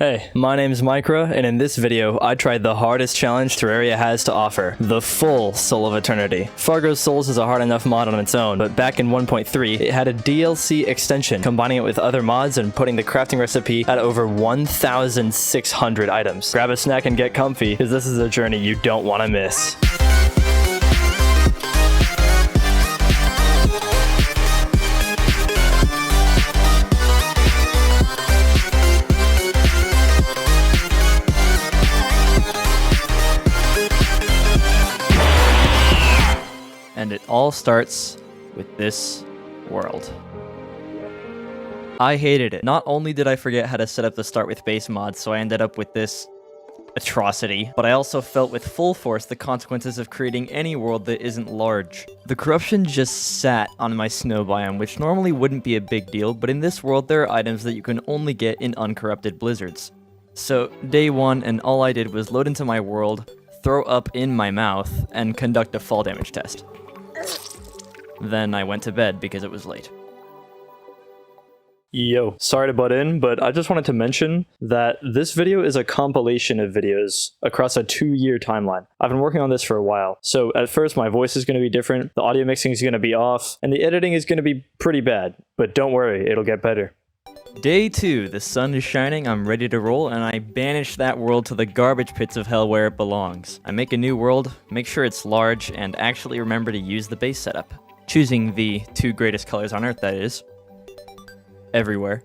Hey, my name's Micra, and in this video, I tried the hardest challenge Terraria has to offer, the full Soul of Eternity. Fargo's Souls is a hard enough mod on its own, but back in 1.3, it had a DLC extension, combining it with other mods and putting the crafting recipe at over 1,600 items. Grab a snack and get comfy, because this is a journey you don't want to miss. And it all starts with this world. I hated it. Not only did I forget how to set up the start with base mods, so I ended up with this atrocity, but I also felt with full force the consequences of creating any world that isn't large. The corruption just sat on my snow biome, which normally wouldn't be a big deal, but in this world there are items that you can only get in uncorrupted blizzards. So day one, and all I did was load into my world, throw up in my mouth, and conduct a fall damage test. Then I went to bed because it was late. Yo, sorry to butt in, but I just wanted to mention that this video is a compilation of videos across a 2-year timeline. I've been working on this for a while, so at first my voice is going to be different, the audio mixing is going to be off, and the editing is going to be pretty bad, but don't worry, it'll get better. Day 2, the sun is shining, I'm ready to roll, and I banish that world to the garbage pits of hell where it belongs. I make a new world, make sure it's large, and actually remember to use the base setup. Choosing the 2 greatest colors on Earth, that is. Everywhere.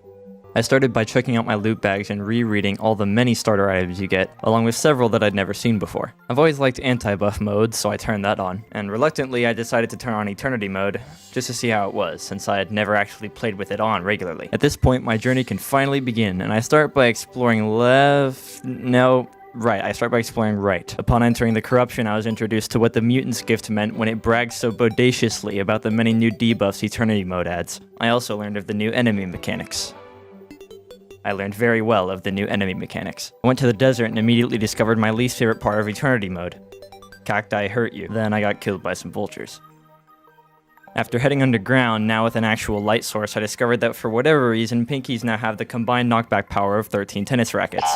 I started by checking out my loot bags and rereading all the many starter items you get, along with several that I'd never seen before. I've always liked anti-buff mode, so I turned that on, and reluctantly I decided to turn on Eternity mode, just to see how it was, since I had never actually played with it on regularly. At this point, my journey can finally begin, and I start by exploring I start by exploring right. Upon entering the corruption, I was introduced to what the Mutant's gift meant when it bragged so bodaciously about the many new debuffs Eternity mode adds. I also learned of the new enemy mechanics. I learned very well of the new enemy mechanics. I went to the desert and immediately discovered my least favorite part of Eternity mode. Cacti hurt you. Then I got killed by some vultures. After heading underground, now with an actual light source, I discovered that for whatever reason, Pinkies now have the combined knockback power of 13 tennis rackets.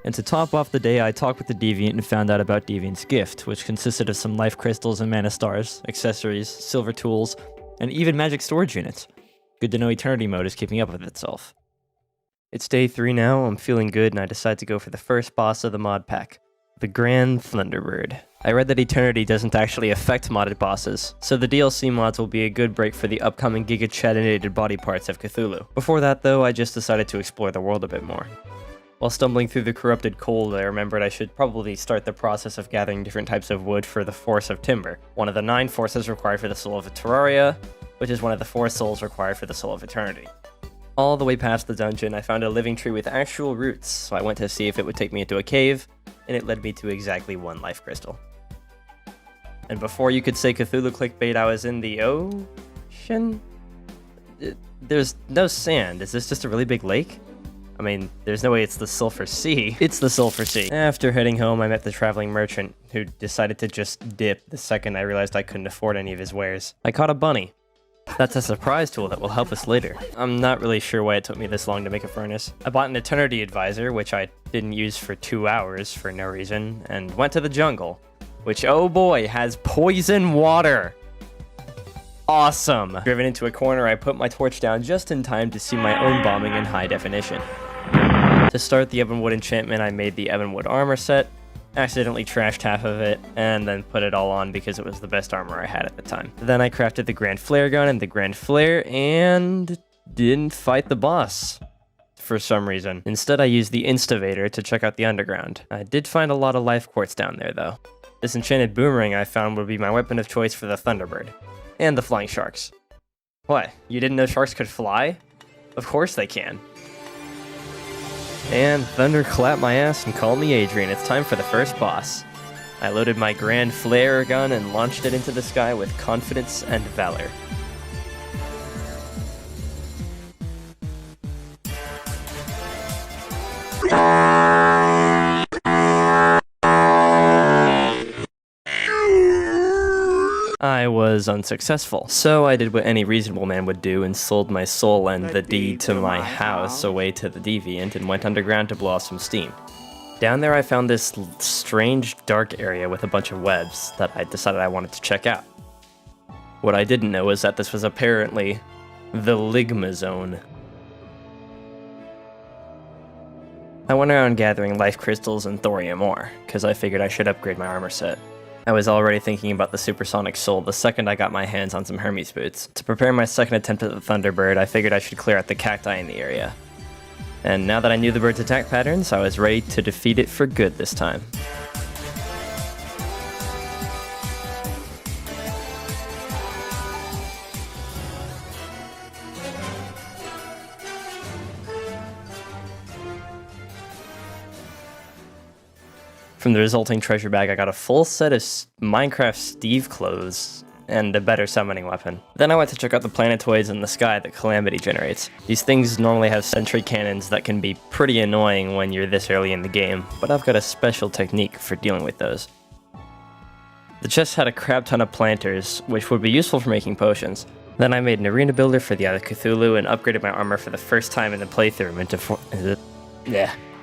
And to top off the day, I talked with the Deviant and found out about Deviant's gift, which consisted of some life crystals and mana stars, accessories, silver tools, and even magic storage units. Good to know Eternity mode is keeping up with itself. It's day 3 now, I'm feeling good, and I decide to go for the first boss of the mod pack, the Grand Thunderbird. I read that Eternity doesn't actually affect modded bosses, so the DLC mods will be a good break for the upcoming giga-chatinated body parts of Cthulhu. Before that though, I just decided to explore the world a bit more. While stumbling through the corrupted cold, I remembered I should probably start the process of gathering different types of wood for the Force of Timber, one of the 9 forces required for the Soul of Terraria, which is one of the 4 souls required for the Soul of Eternity. All the way past the dungeon, I found a living tree with actual roots, so I went to see if it would take me into a cave, and it led me to exactly 1 life crystal. And before you could say Cthulhu clickbait, I was in the ocean? There's no sand. Is this just a really big lake? I mean, there's no way it's the Sulphur Sea. It's the Sulphur Sea. After heading home, I met the traveling merchant, who decided to just dip the second I realized I couldn't afford any of his wares. I caught a bunny. That's a surprise tool that will help us later. I'm not really sure why it took me this long to make a furnace. I bought an Eternity Advisor, which I didn't use for 2 hours for no reason, and went to the jungle, which, oh boy, has poison water. Awesome. Driven into a corner, I put my torch down just in time to see my own bombing in high definition. To start the Ebonwood enchantment, I made the Ebonwood armor set, accidentally trashed half of it, and then put it all on because it was the best armor I had at the time. Then I crafted the Grand Flare gun and the Grand Flare, and didn't fight the boss for some reason. Instead, I used the Instavator to check out the underground. I did find a lot of life quartz down there, though. This enchanted boomerang I found would be my weapon of choice for the Thunderbird. And the flying sharks. What, you didn't know sharks could fly? Of course they can. And thunder clap my ass and call me Adrian, it's time for the first boss. I loaded my Grand Flare gun and launched it into the sky with confidence and valor. I I was unsuccessful. So I did what any reasonable man would do and sold my soul and the deed to my house away to the deviant and went underground to blow off some steam. Down there I found this strange dark area with a bunch of webs that I decided I wanted to check out. What I didn't know was that this was apparently the Ligma Zone. I went around gathering life crystals and thorium ore, because I figured I should upgrade my armor set. I was already thinking about the supersonic soul the second I got my hands on some Hermes boots. To prepare my second attempt at the Thunderbird, I figured I should clear out the cacti in the area. And now that I knew the bird's attack patterns, I was ready to defeat it for good this time. From the resulting treasure bag, I got a full set of Minecraft Steve clothes and a better summoning weapon. Then I went to check out the planetoids in the sky that Calamity generates. These things normally have sentry cannons that can be pretty annoying when you're this early in the game, but I've got a special technique for dealing with those. The chest had a crap ton of planters, which would be useful for making potions. Then I made an arena builder for the Eye of Cthulhu and upgraded my armor for the first time in the playthrough into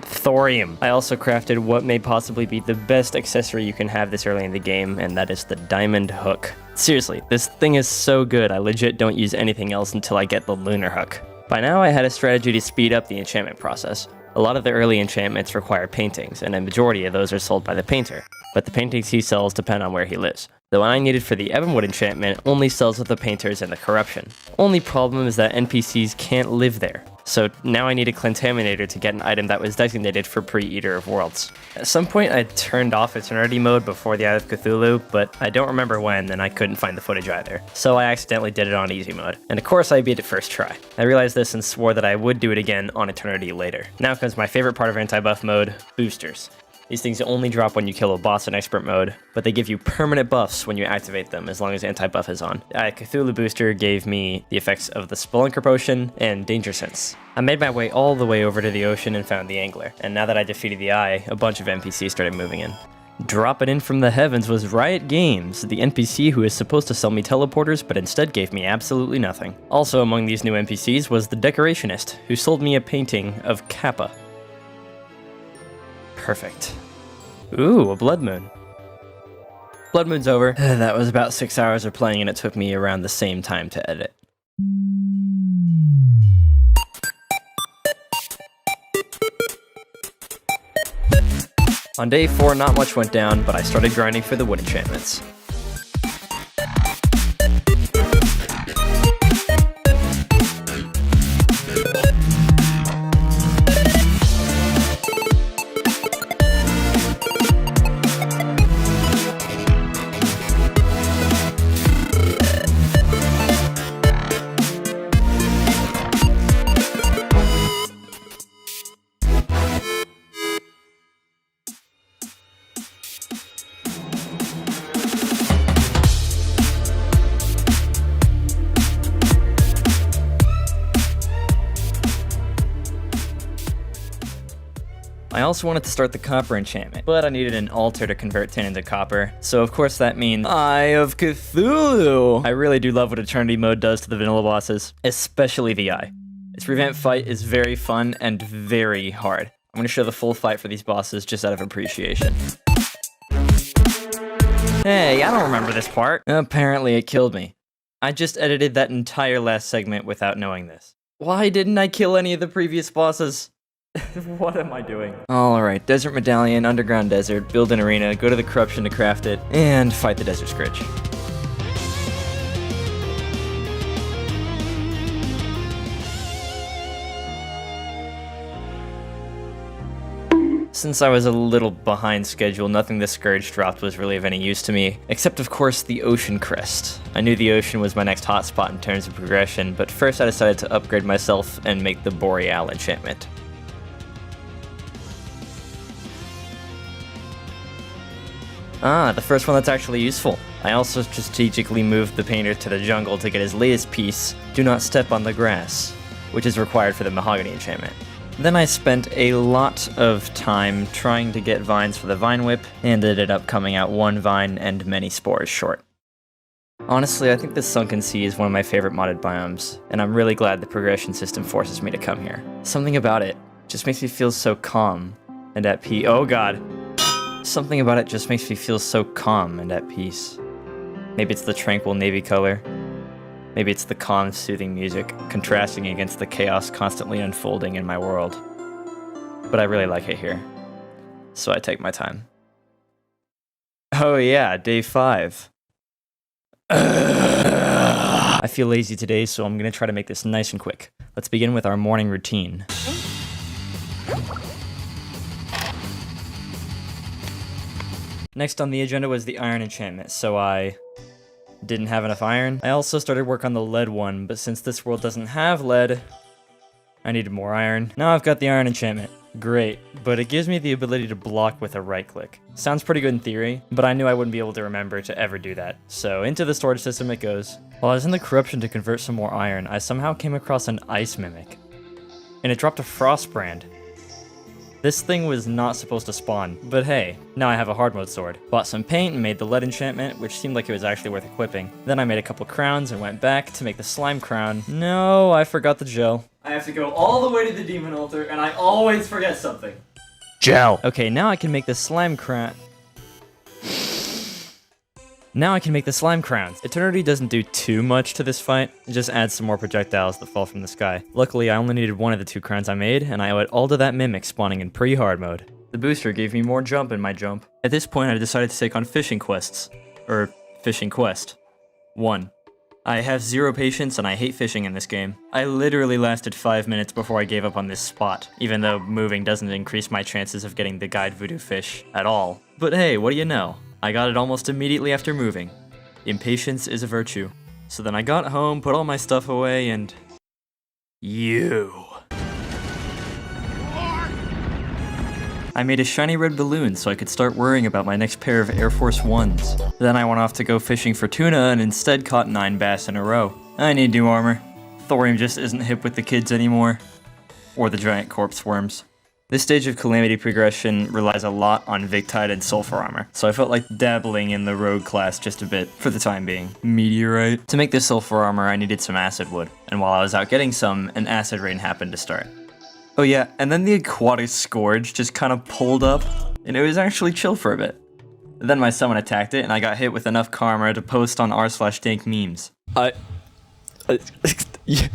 Thorium. I also crafted what may possibly be the best accessory you can have this early in the game, and that is the diamond hook. Seriously, this thing is so good, I legit don't use anything else until I get the lunar hook. By now I had a strategy to speed up the enchantment process. A lot of the early enchantments require paintings, and a majority of those are sold by the painter, but the paintings he sells depend on where he lives. The one I needed for the Ebonwood enchantment only sells with the painters and the corruption. Only problem is that NPCs can't live there, so now I need a Clintaminator to get an item that was designated for Pre-Eater of Worlds. At some point I turned off Eternity mode before the Eye of Cthulhu, but I don't remember when and I couldn't find the footage either, so I accidentally did it on easy mode. And of course I beat it first try. I realized this and swore that I would do it again on Eternity later. Now comes my favorite part of anti-buff mode, boosters. These things only drop when you kill a boss in expert mode, but they give you permanent buffs when you activate them as long as anti-buff is on. Cthulhu booster gave me the effects of the Spelunker potion and Danger Sense. I made my way all the way over to the ocean and found the Angler, and now that I defeated the Eye, a bunch of NPCs started moving in. Dropping in from the heavens was Riot Games, the NPC who is supposed to sell me teleporters but instead gave me absolutely nothing. Also among these new NPCs was the Decorationist, who sold me a painting of Kappa. Perfect. Ooh, a Blood Moon. Blood Moon's over. That was about 6 hours of playing and it took me around the same time to edit. On day 4, not much went down, but I started grinding for the wood enchantments. I also wanted to start the copper enchantment, but I needed an altar to convert tin into copper, so of course that means Eye of Cthulhu! I really do love what Eternity mode does to the vanilla bosses, especially the Eye. Its revamp fight is very fun and very hard. I'm going to show the full fight for these bosses just out of appreciation. Hey, I don't remember this part. Apparently it killed me. I just edited that entire last segment without knowing this. Why didn't I kill any of the previous bosses? What am I doing? Alright, Desert Medallion, Underground Desert, build an arena, go to the Corruption to craft it, and fight the Desert Scourge. Since I was a little behind schedule, nothing the Scourge dropped was really of any use to me, except of course the Ocean Crest. I knew the ocean was my next hotspot in terms of progression, but first I decided to upgrade myself and make the Boreal enchantment. Ah, the first one that's actually useful. I also strategically moved the painter to the jungle to get his latest piece, Do Not Step on the Grass, which is required for the Mahogany enchantment. Then I spent a lot of time trying to get vines for the Vine Whip, and ended up coming out one vine and many spores short. Honestly, I think the Sunken Sea is one of my favorite modded biomes, and I'm really glad the progression system forces me to come here. Something about it just makes me feel so calm and at peace. Oh god. Something about it just makes me feel so calm and at peace. Maybe it's the tranquil navy color. Maybe it's the calm, soothing music, contrasting against the chaos constantly unfolding in my world. But I really like it here, so I take my time. Oh yeah, day 5. I feel lazy today, so I'm gonna try to make this nice and quick. Let's begin with our morning routine. Next on the agenda was the iron enchantment, so I didn't have enough iron. I also started work on the lead one, but since this world doesn't have lead, I needed more iron. Now I've got the iron enchantment. Great, but it gives me the ability to block with a right click. Sounds pretty good in theory, but I knew I wouldn't be able to remember to ever do that. So into the storage system it goes. While I was in the corruption to convert some more iron, I somehow came across an ice mimic. And it dropped a frost brand. This thing was not supposed to spawn, but hey, now I have a hard mode sword. Bought some paint and made the lead enchantment, which seemed like it was actually worth equipping. Then I made a couple crowns and went back to make the slime crown. No, I forgot the gel. I have to go all the way to the demon altar, and I always forget something. Gel. Okay, now I can make the slime crown. Now I can make the slime crowns. Eternity doesn't do too much to this fight, it just adds some more projectiles that fall from the sky. Luckily, I only needed one of the 2 crowns I made, and I owe it all to that mimic spawning in pre-hardmode. The booster gave me more jump in my jump. At this point, I decided to take on fishing quests. Fishing quest. 1. I have 0 patience and I hate fishing in this game. I literally lasted 5 minutes before I gave up on this spot, even though moving doesn't increase my chances of getting the guide voodoo fish at all. But hey, what do you know? I got it almost immediately after moving. Impatience is a virtue. So then I got home, put all my stuff away, and... I made a shiny red balloon so I could start worrying about my next pair of Air Force Ones. Then I went off to go fishing for tuna and instead caught 9 bass in a row. I need new armor. Thorium just isn't hip with the kids anymore. Or the giant corpse worms. This stage of Calamity progression relies a lot on Victide and Sulfur armor, so I felt like dabbling in the rogue class just a bit, for the time being. Meteorite. To make this Sulfur armor, I needed some acid wood, and while I was out getting some, an acid rain happened to start. Oh yeah, and then the aquatic scourge just kind of pulled up, and it was actually chill for a bit. Then my summon attacked it, and I got hit with enough karma to post on r/dank memes.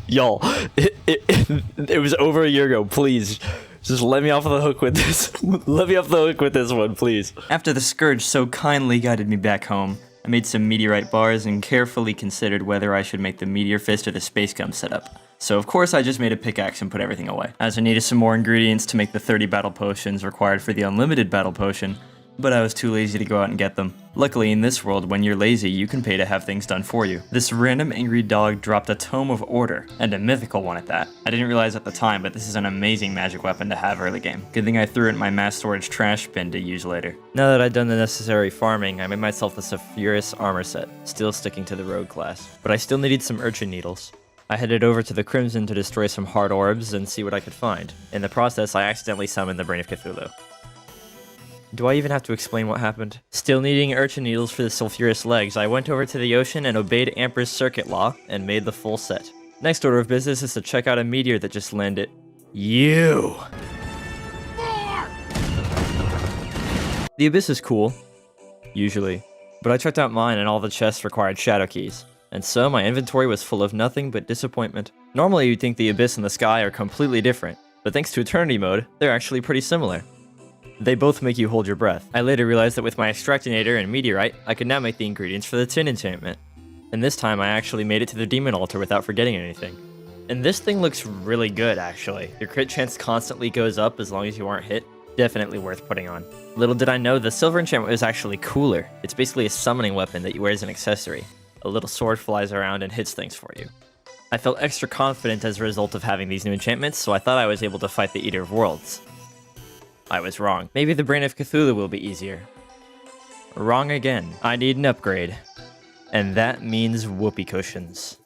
Y'all, it was over a year ago, please. Just let me off the hook with this. Let me off the hook with this one, please. After the Scourge so kindly guided me back home, I made some meteorite bars and carefully considered whether I should make the meteor fist or the space gum setup. So of course I just made a pickaxe and put everything away, as I needed some more ingredients to make the 30 battle potions required for the unlimited battle potion, but I was too lazy to go out and get them. Luckily in this world, when you're lazy, you can pay to have things done for you. This random angry dog dropped a Tome of Order, and a mythical one at that. I didn't realize at the time, but this is an amazing magic weapon to have early game. Good thing I threw it in my mass storage trash bin to use later. Now that I'd done the necessary farming, I made myself the Sulfurous armor set, still sticking to the rogue class. But I still needed some urchin needles. I headed over to the Crimson to destroy some hard orbs and see what I could find. In the process, I accidentally summoned the Brain of Cthulhu. Do I even have to explain what happened? Still needing urchin needles for the sulfurous legs, I went over to the ocean and obeyed Amper's circuit law and made the full set. Next order of business is to check out a meteor that just landed. You! More! The Abyss is cool. Usually. But I checked out mine and all the chests required shadow keys. And so my inventory was full of nothing but disappointment. Normally you'd think the Abyss and the sky are completely different, but thanks to Eternity mode, they're actually pretty similar. They both make you hold your breath. I later realized that with my Extractinator and Meteorite, I could now make the ingredients for the tin enchantment. And this time I actually made it to the demon altar without forgetting anything. And this thing looks really good actually. Your crit chance constantly goes up as long as you aren't hit. Definitely worth putting on. Little did I know the silver enchantment was actually cooler. It's basically a summoning weapon that you wear as an accessory. A little sword flies around and hits things for you. I felt extra confident as a result of having these new enchantments, so I thought I was able to fight the Eater of Worlds. I was wrong. Maybe the Brain of Cthulhu will be easier. Wrong again. I need an upgrade. And that means whoopee cushions.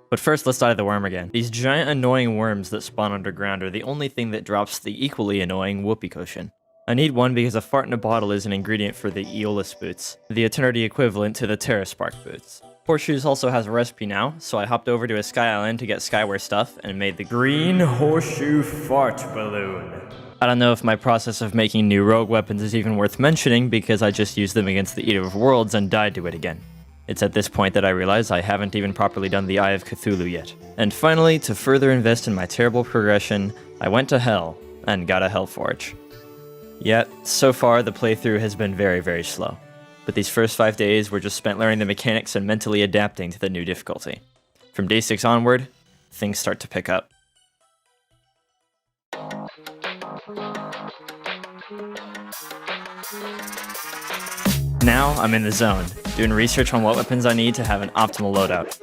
But first, let's die to the worm again. These giant annoying worms that spawn underground are the only thing that drops the equally annoying whoopee cushion. I need one because a fart in a bottle is an ingredient for the Aeolus boots, the Eternity equivalent to the Terra Spark boots. Horseshoes also has a recipe now, so I hopped over to a Sky Island to get Skyware stuff and made the Green Horseshoe Fart Balloon. I don't know if my process of making new rogue weapons is even worth mentioning because I just used them against the Eater of Worlds and died to it again. It's at this point that I realize I haven't even properly done the Eye of Cthulhu yet. And finally, to further invest in my terrible progression, I went to Hell and got a Hellforge. Yet, so far the playthrough has been very, very slow. But these first 5 days were just spent learning the mechanics and mentally adapting to the new difficulty. From day 6 onward, things start to pick up. Now, I'm in the zone, doing research on what weapons I need to have an optimal loadout.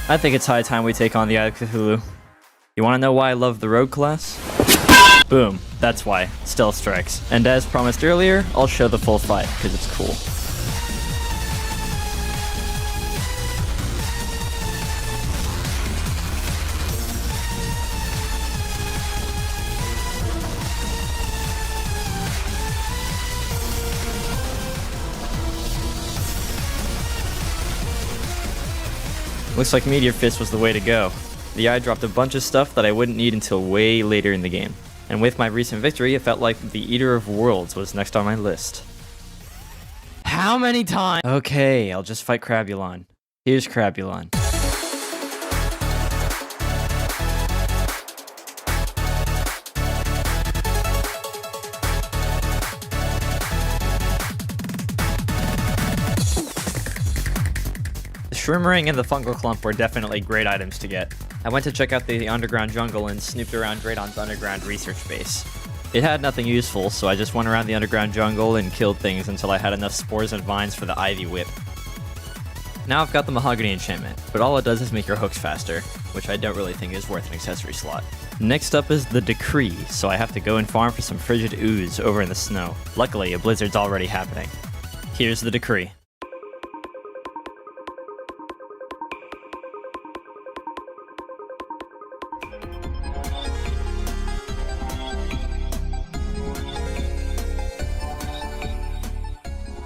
I think it's high time we take on the Eye of Cthulhu. You wanna know why I love the Rogue class? Boom, that's why. Stealth strikes. And as promised earlier, I'll show the full fight, because it's cool. Looks like Meteor Fist was the way to go. The eye dropped a bunch of stuff that I wouldn't need until way later in the game. And with my recent victory, it felt like the Eater of Worlds was next on my list. How many times? Okay, I'll just fight Crabulon. Here's Crabulon. The Shrimmerang and the Fungal Clump were definitely great items to get. I went to check out the underground jungle and snooped around Draydon's underground research base. It had nothing useful, so I just went around the underground jungle and killed things until I had enough spores and vines for the Ivy Whip. Now I've got the Mahogany enchantment, but all it does is make your hooks faster, which I don't really think is worth an accessory slot. Next up is the Decree, so I have to go and farm for some frigid ooze over in the snow. Luckily, a blizzard's already happening. Here's the Decree.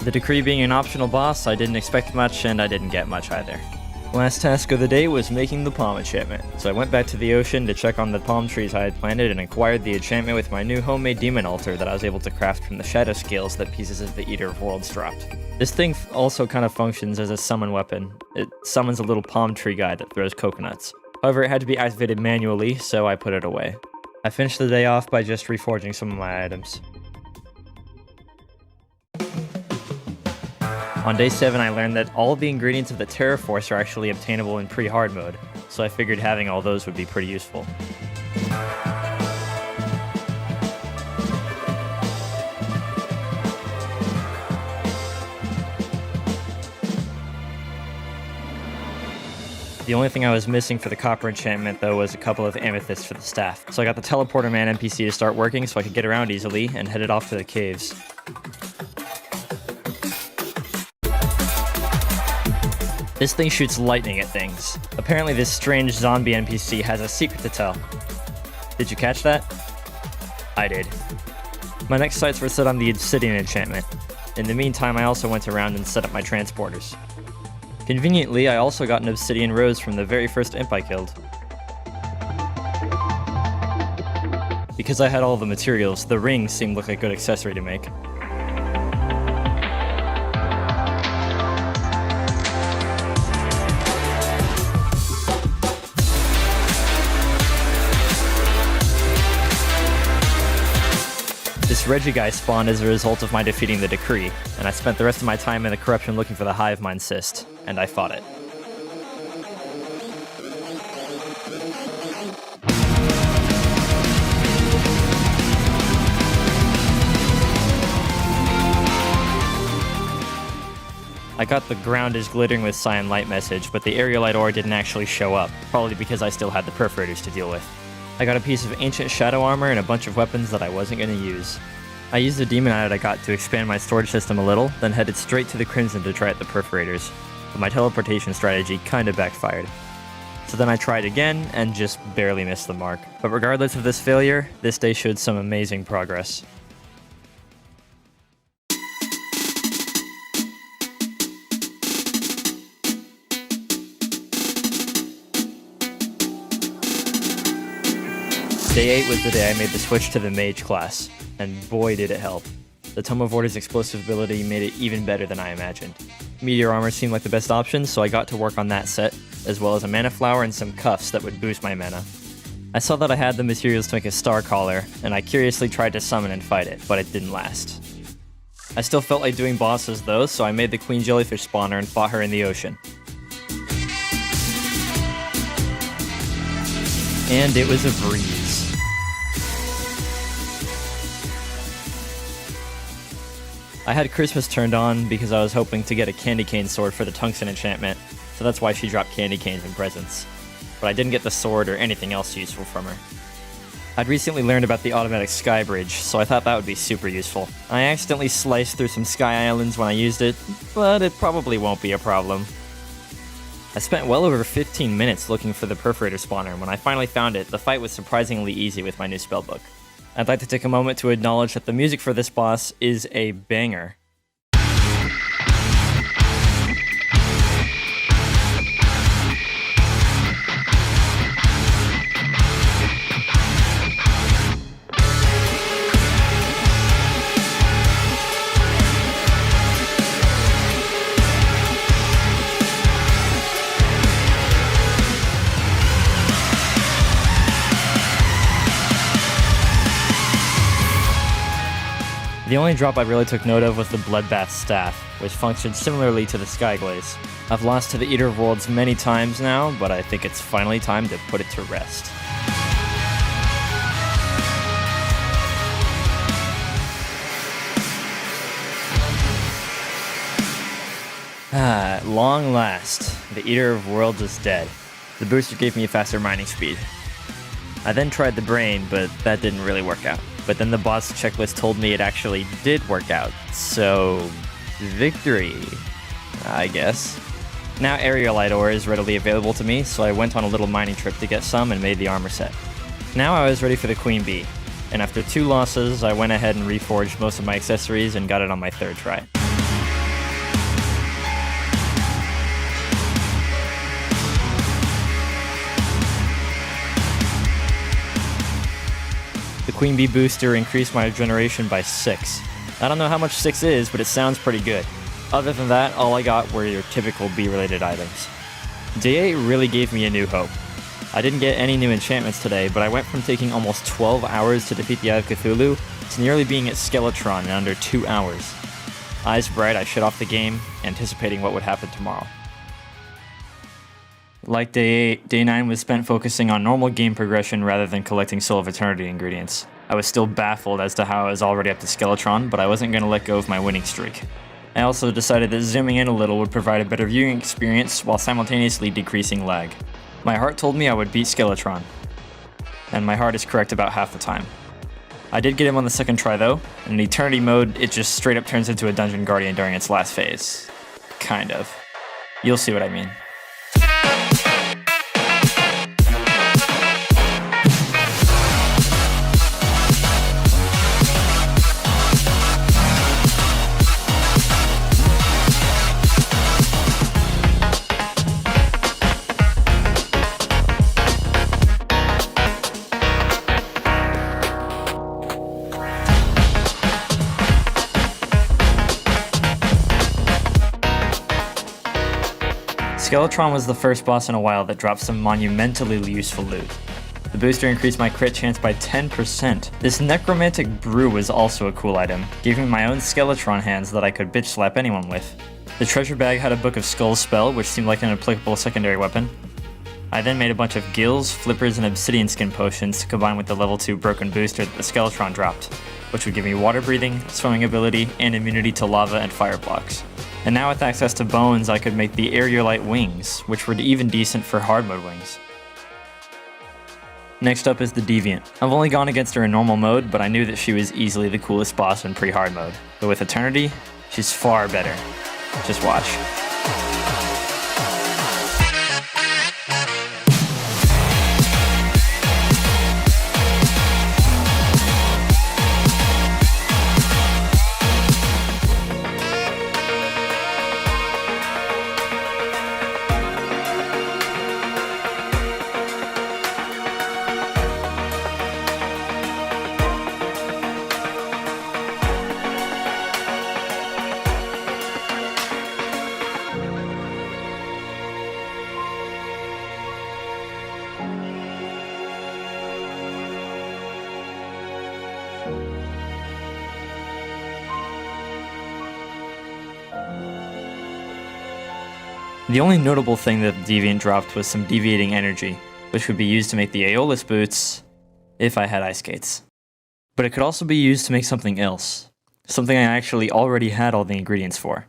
The Decree being an optional boss, I didn't expect much, and I didn't get much either. Last task of the day was making the palm enchantment, so I went back to the ocean to check on the palm trees I had planted and acquired the enchantment with my new homemade demon altar that I was able to craft from the shadow scales that pieces of the Eater of Worlds dropped. This thing also kind of functions as a summon weapon. It summons a little palm tree guy that throws coconuts. However, it had to be activated manually, so I put it away. I finished the day off by just reforging some of my items. On day 7, I learned that all of the ingredients of the Terra Force are actually obtainable in Pre-Hardmode, so I figured having all those would be pretty useful. The only thing I was missing for the copper enchantment, though, was a couple of amethysts for the staff. So I got the Teleporter Man NPC to start working so I could get around easily, and headed off to the caves. This thing shoots lightning at things. Apparently this strange zombie NPC has a secret to tell. Did you catch that? I did. My next sights were set on the Obsidian enchantment. In the meantime, I also went around and set up my transporters. Conveniently, I also got an Obsidian Rose from the very first imp I killed. Because I had all the materials, the ring seemed like a good accessory to make. This Reggie guy spawned as a result of my defeating the Decree, and I spent the rest of my time in the corruption looking for the Hive Mind Cyst, and I fought it. I got the ground is glittering with cyan light message, but the aerialite ore didn't actually show up, probably because I still had the perforators to deal with. I got a piece of ancient shadow armor and a bunch of weapons that I wasn't going to use. I used the demon eye that I got to expand my storage system a little, then headed straight to the Crimson to try out the perforators, but my teleportation strategy kinda backfired. So then I tried again and just barely missed the mark. But regardless of this failure, this day showed some amazing progress. Day 8 was the day I made the switch to the mage class, and boy did it help. The Tome of Order's explosive ability made it even better than I imagined. Meteor armor seemed like the best option, so I got to work on that set, as well as a mana flower and some cuffs that would boost my mana. I saw that I had the materials to make a star collar, and I curiously tried to summon and fight it, but it didn't last. I still felt like doing bosses though, so I made the Queen Jellyfish spawner and fought her in the ocean. And it was a breeze. I had Christmas turned on because I was hoping to get a candy cane sword for the tungsten enchantment, so that's why she dropped candy canes in presents. But I didn't get the sword or anything else useful from her. I'd recently learned about the automatic sky bridge, so I thought that would be super useful. I accidentally sliced through some sky islands when I used it, but it probably won't be a problem. I spent well over 15 minutes looking for the perforator spawner, and when I finally found it, the fight was surprisingly easy with my new spellbook. I'd like to take a moment to acknowledge that the music for this boss is a banger. The only drop I really took note of was the Bloodbath Staff, which functioned similarly to the Skyglaze. I've lost to the Eater of Worlds many times now, but I think it's finally time to put it to rest. At long last, the Eater of Worlds is dead. The booster gave me a faster mining speed. I then tried the brain, but that didn't really work out. But then the boss checklist told me it actually did work out, so victory, I guess. Now aerialite ore is readily available to me, so I went on a little mining trip to get some and made the armor set. Now I was ready for the Queen Bee, and after 2 losses, I went ahead and reforged most of my accessories and got it on my 3rd try. The Queen Bee booster increased my regeneration by 6. I don't know how much 6 is, but it sounds pretty good. Other than that, all I got were your typical bee-related items. Day 8 really gave me a new hope. I didn't get any new enchantments today, but I went from taking almost 12 hours to defeat the Eye of Cthulhu to nearly being at Skeletron in under 2 hours. Eyes bright, I shut off the game, anticipating what would happen tomorrow. Like Day 8, Day 9 was spent focusing on normal game progression rather than collecting Soul of Eternity ingredients. I was still baffled as to how I was already up to Skeletron, but I wasn't going to let go of my winning streak. I also decided that zooming in a little would provide a better viewing experience while simultaneously decreasing lag. My heart told me I would beat Skeletron, and my heart is correct about half the time. I did get him on the 2nd try though. In Eternity mode, it just straight up turns into a Dungeon Guardian during its last phase. Kind of. You'll see what I mean. Skeletron was the first boss in a while that dropped some monumentally useful loot. The booster increased my crit chance by 10%. This necromantic brew was also a cool item, giving me my own Skeletron hands that I could bitch slap anyone with. The treasure bag had a Book of Skulls spell, which seemed like an applicable secondary weapon. I then made a bunch of gills, flippers, and obsidian skin potions to combine with the level 2 broken booster that the Skeletron dropped, which would give me water breathing, swimming ability, and immunity to lava and fire blocks. And now with access to bones, I could make the aerialite wings, which were even decent for hard mode wings. Next up is the Deviant. I've only gone against her in normal mode, but I knew that she was easily the coolest boss in Pre-Hard mode. But with Eternity, she's far better. Just watch. The only notable thing that the Deviant dropped was some deviating energy, which would be used to make the Aeolus boots if I had ice skates. But it could also be used to make something else, something I actually already had all the ingredients for.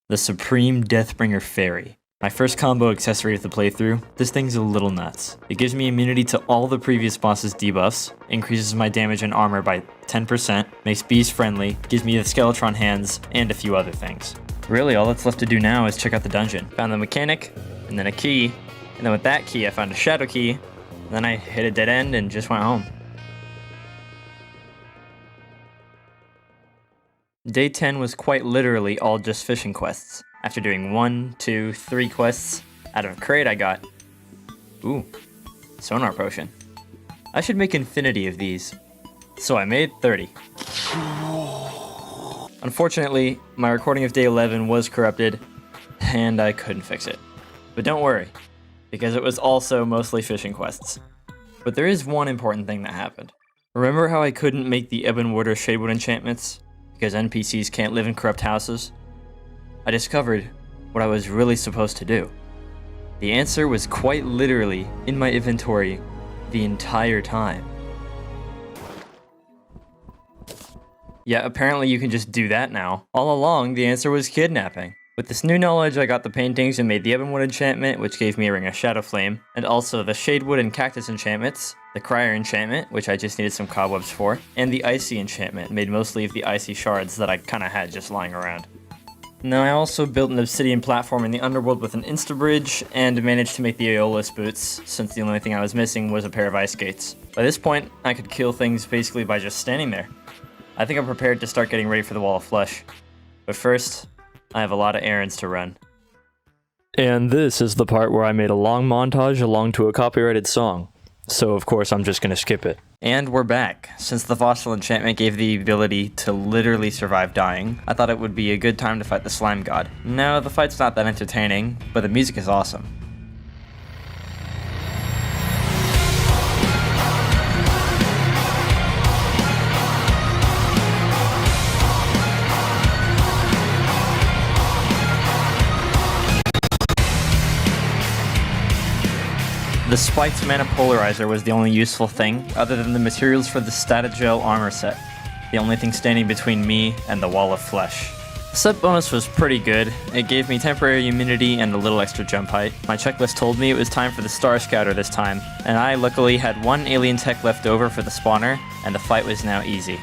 The Supreme Deathbringer Fairy. My first combo accessory of the playthrough, this thing's a little nuts. It gives me immunity to all the previous boss's debuffs, increases my damage and armor by 10%, makes bees friendly, gives me the Skeletron hands, and a few other things. Really, all that's left to do now is check out the dungeon. Found the mechanic, and then a key, and then with that key I found a shadow key, and then I hit a dead end and just went home. Day 10 was quite literally all just fishing quests. After doing 1, 2, 3 quests, out of a crate I got... Ooh, sonar potion. I should make infinity of these. So I made 30. Unfortunately, my recording of day 11 was corrupted, and I couldn't fix it. But don't worry, because it was also mostly fishing quests. But there is one important thing that happened. Remember how I couldn't make the Ebonwood or Shadewood enchantments? Because NPCs can't live in corrupt houses? I discovered what I was really supposed to do. The answer was quite literally in my inventory the entire time. Yeah, apparently you can just do that now. All along, the answer was kidnapping. With this new knowledge, I got the paintings and made the Ebonwood enchantment, which gave me a Ring of Shadow Flame, and also the Shadewood and Cactus enchantments, the Crier enchantment, which I just needed some cobwebs for, and the Icy enchantment, made mostly of the icy shards that I kinda had just lying around. Now I also built an obsidian platform in the underworld with an insta-bridge, and managed to make the Aeolus boots, since the only thing I was missing was a pair of ice skates. By this point, I could kill things basically by just standing there. I think I'm prepared to start getting ready for the Wall of Flesh. But first, I have a lot of errands to run. And this is the part where I made a long montage along to a copyrighted song. So of course I'm just gonna skip it. And we're back. Since the Fossil enchantment gave the ability to literally survive dying, I thought it would be a good time to fight the Slime God. No, the fight's not that entertaining, but the music is awesome. The Spiked Mana Polarizer was the only useful thing, other than the materials for the Statagel armor set. The only thing standing between me and the Wall of Flesh. The set bonus was pretty good. It gave me temporary immunity and a little extra jump height. My checklist told me it was time for the Star Scouter this time, and I luckily had one alien tech left over for the spawner, and the fight was now easy.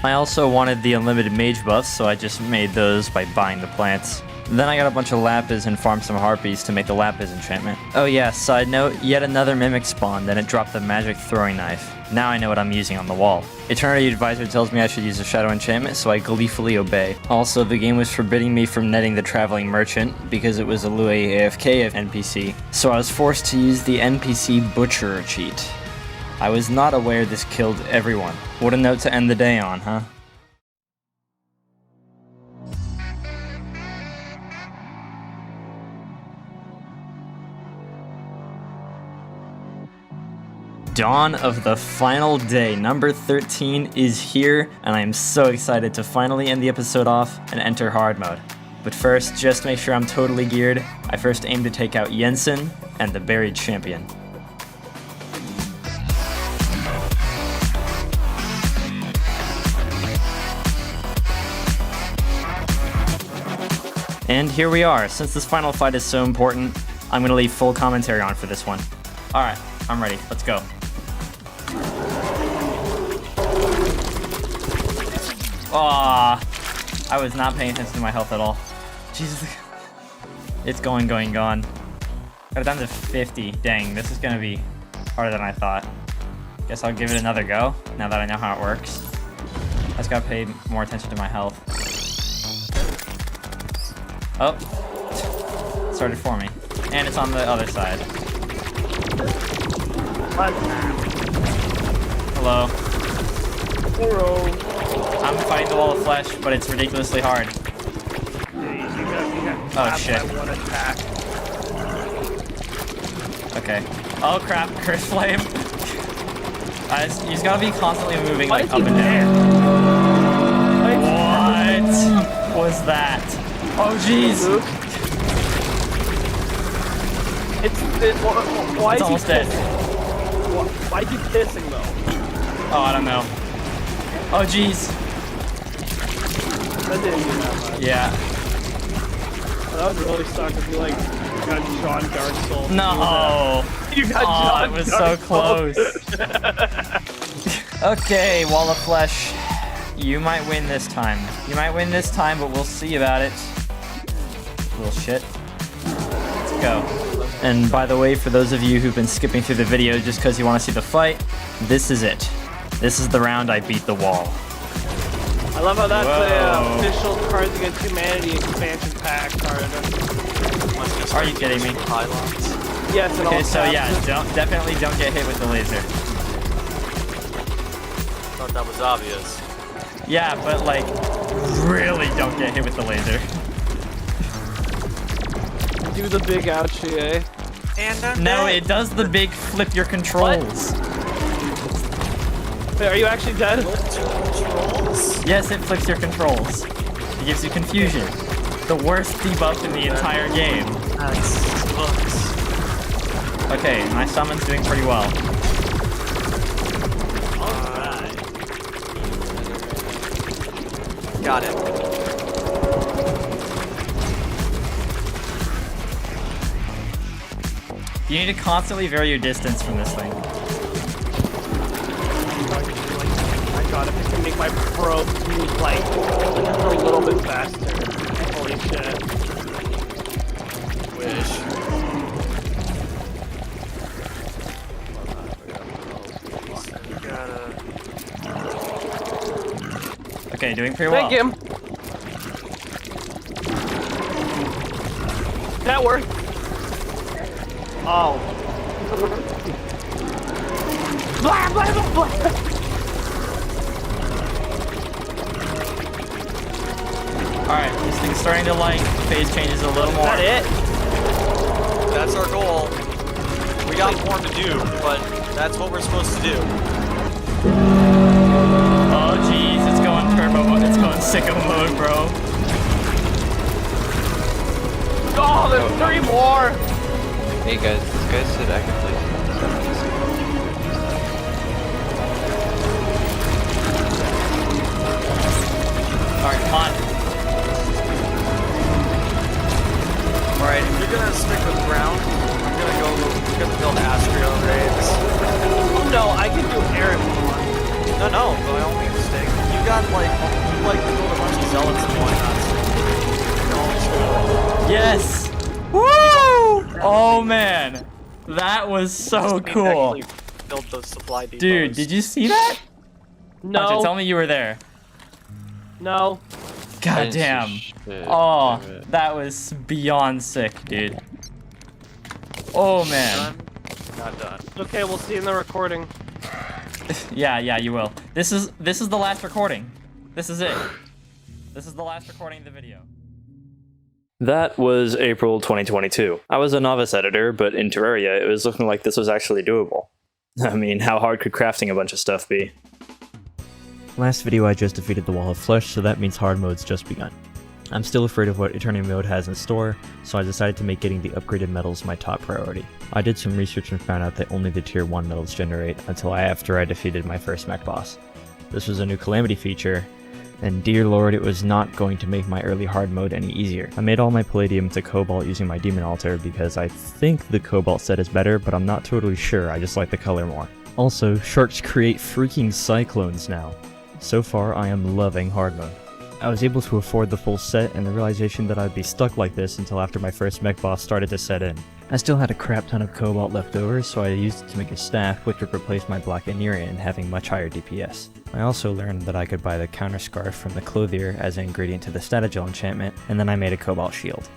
I also wanted the unlimited mage buffs, so I just made those by buying the plants. Then I got a bunch of lapis and farmed some harpies to make the lapis enchantment. Oh yeah, side note, yet another mimic spawned and it dropped the magic throwing knife. Now I know what I'm using on the wall. Eternity Advisor tells me I should use a shadow enchantment, so I gleefully obey. Also, the game was forbidding me from netting the traveling merchant because it was a Lue AFK NPC, so I was forced to use the NPC Butcherer cheat. I was not aware this killed everyone. What a note to end the day on, huh? Dawn of the final day, number 13 is here, and I am so excited to finally end the episode off and enter hard mode. But first, just to make sure I'm totally geared, I first aim to take out Jensen and the Buried Champion. And here we are. Since this final fight is so important, I'm going to leave full commentary on for this one. Alright. I'm ready. Let's go. Aw, I was not paying attention to my health at all. Jesus. It's going. Got it down to 50. Dang, this is gonna be harder than I thought. Guess I'll give it another go, now that I know how it works. I just gotta pay more attention to my health. Oh. Started for me. And it's on the other side. What? Hello. Hello. I'm fighting the wall of flesh, but it's ridiculously hard. Oh shit. One attack. Okay. Oh crap, curse flame. You just gotta be constantly moving like up and down. What was that? Oh jeez. Why It's is almost he dead. pissing? Why is he pissing though? Oh, I don't know. Oh jeez. That didn't do that much. Yeah. That would really suck if you like got John Garcel. No. You got Oh, John it was so Garcel. close. Okay, wall of flesh. You might win this time. You might win this time, but we'll see about it. Little shit. Let's go. And by the way, for those of you who've been skipping through the video just because you want to see the fight, this is it. This is the round I beat the wall. I love how that's Whoa. the official Cards Against Humanity expansion pack card. Are you kidding me? Yes, it all Okay, so yeah, caps. definitely don't get hit with the laser. Thought that was obvious. Yeah, but like, really don't get hit with the laser. Do the big ouchie, eh? And I'm No, dead. it does the big flip your controls. Wait, are you actually dead? Controls? Yes, it flips your controls. It gives you confusion. The worst debuff in the entire game. That sucks. Okay, my summon's doing pretty well. Alright. Got it. You need to constantly vary your distance from this thing. My god, if I can make my probe move like just a little bit faster. Holy shit. Wish. Gotta... Okay, doing pretty well. Thank him. That worked. Oh. Blah, blah, blah, blah. Alright, this thing's starting to like phase changes a little Is more. that it? That's our goal. We got more to do, but that's what we're supposed to do. Oh jeez, it's going turbo mode. It's going sicko mode, bro. Oh, there's 3 more. Hey guys, this guy said I can play. Alright, come on. Alright, if you're gonna stick with ground, I'm gonna build Astrio raids. No, I can do air if you want. No, by all means stick. You got like to build a bunch of zealots and whatnot. Yes! Woo! Oh man, that was so cool. Build those supply depots. Dude, did you see that? No. Tell me you were there. No. God damn. Oh, that was beyond sick, dude. Oh man. Not done. Okay, we'll see in the recording. Yeah, you will. This is the last recording. This is it. This is the last recording of the video. That was April 2022. I was a novice editor, but in Terraria, it was looking like this was actually doable. I mean, how hard could crafting a bunch of stuff be? Last video I just defeated the Wall of Flesh, so that means hard mode's just begun. I'm still afraid of what Eternity Mode has in store, so I decided to make getting the upgraded metals my top priority. I did some research and found out that only the tier 1 metals generate after I defeated my first mech boss. This was a new Calamity feature, And dear lord, it was not going to make my early hard mode any easier. I made all my palladium to cobalt using my demon altar because I think the cobalt set is better, but I'm not totally sure, I just like the color more. Also, sharks create freaking cyclones now. So far, I am loving hard mode. I was able to afford the full set, and the realization that I'd be stuck like this until after my first mech boss started to set in. I still had a crap ton of cobalt left over, so I used it to make a staff which would replace my black Anirian, having much higher DPS. I also learned that I could buy the counter scarf from the clothier as an ingredient to the Statagel enchantment, and then I made a cobalt shield.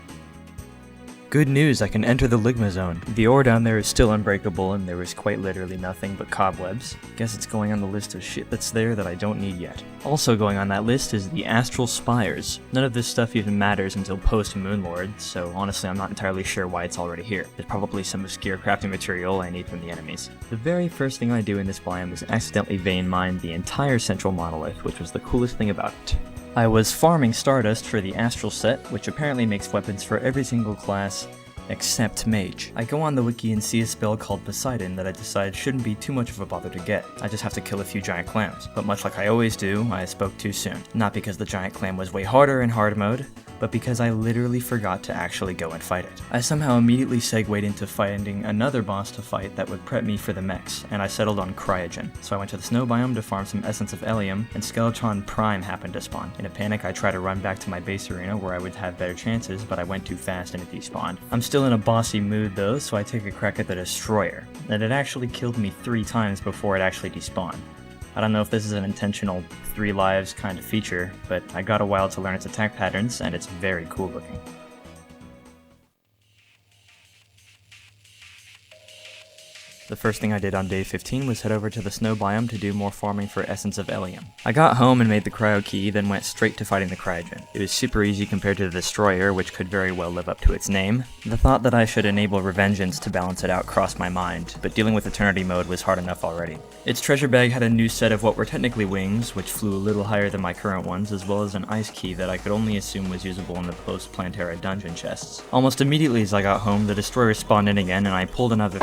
Good news, I can enter the Ligma zone. The ore down there is still unbreakable and there was quite literally nothing but cobwebs. Guess it's going on the list of shit that's there that I don't need yet. Also going on that list is the Astral Spires. None of this stuff even matters until post-Moonlord, so honestly I'm not entirely sure why it's already here. There's probably some obscure crafting material I need from the enemies. The very first thing I do in this biome is accidentally vein mine the entire central monolith, which was the coolest thing about it. I was farming Stardust for the Astral set, which apparently makes weapons for every single class except Mage. I go on the wiki and see a spell called Poseidon that I decide shouldn't be too much of a bother to get. I just have to kill a few giant clams. But much like I always do, I spoke too soon. Not because the giant clam was way harder in hard mode, but because I literally forgot to actually go and fight it. I somehow immediately segued into finding another boss to fight that would prep me for the mechs, and I settled on Cryogen. So I went to the snow biome to farm some Essence of Ellium, and Skeleton Prime happened to spawn. In a panic, I tried to run back to my base arena where I would have better chances, but I went too fast and it despawned. I'm still in a bossy mood though, so I take a crack at the Destroyer, and it actually killed me 3 times before it actually despawned. I don't know if this is an intentional 3 lives kind of feature, but I got a while to learn its attack patterns, and it's very cool looking. The first thing I did on day 15 was head over to the snow biome to do more farming for Essence of Ellium. I got home and made the cryo key, then went straight to fighting the cryogen. It was super easy compared to the Destroyer, which could very well live up to its name. The thought that I should enable Revengeance to balance it out crossed my mind, but dealing with Eternity mode was hard enough already. Its treasure bag had a new set of what were technically wings, which flew a little higher than my current ones, as well as an ice key that I could only assume was usable in the post-Plantera dungeon chests. Almost immediately as I got home, the Destroyer spawned in again and I pulled another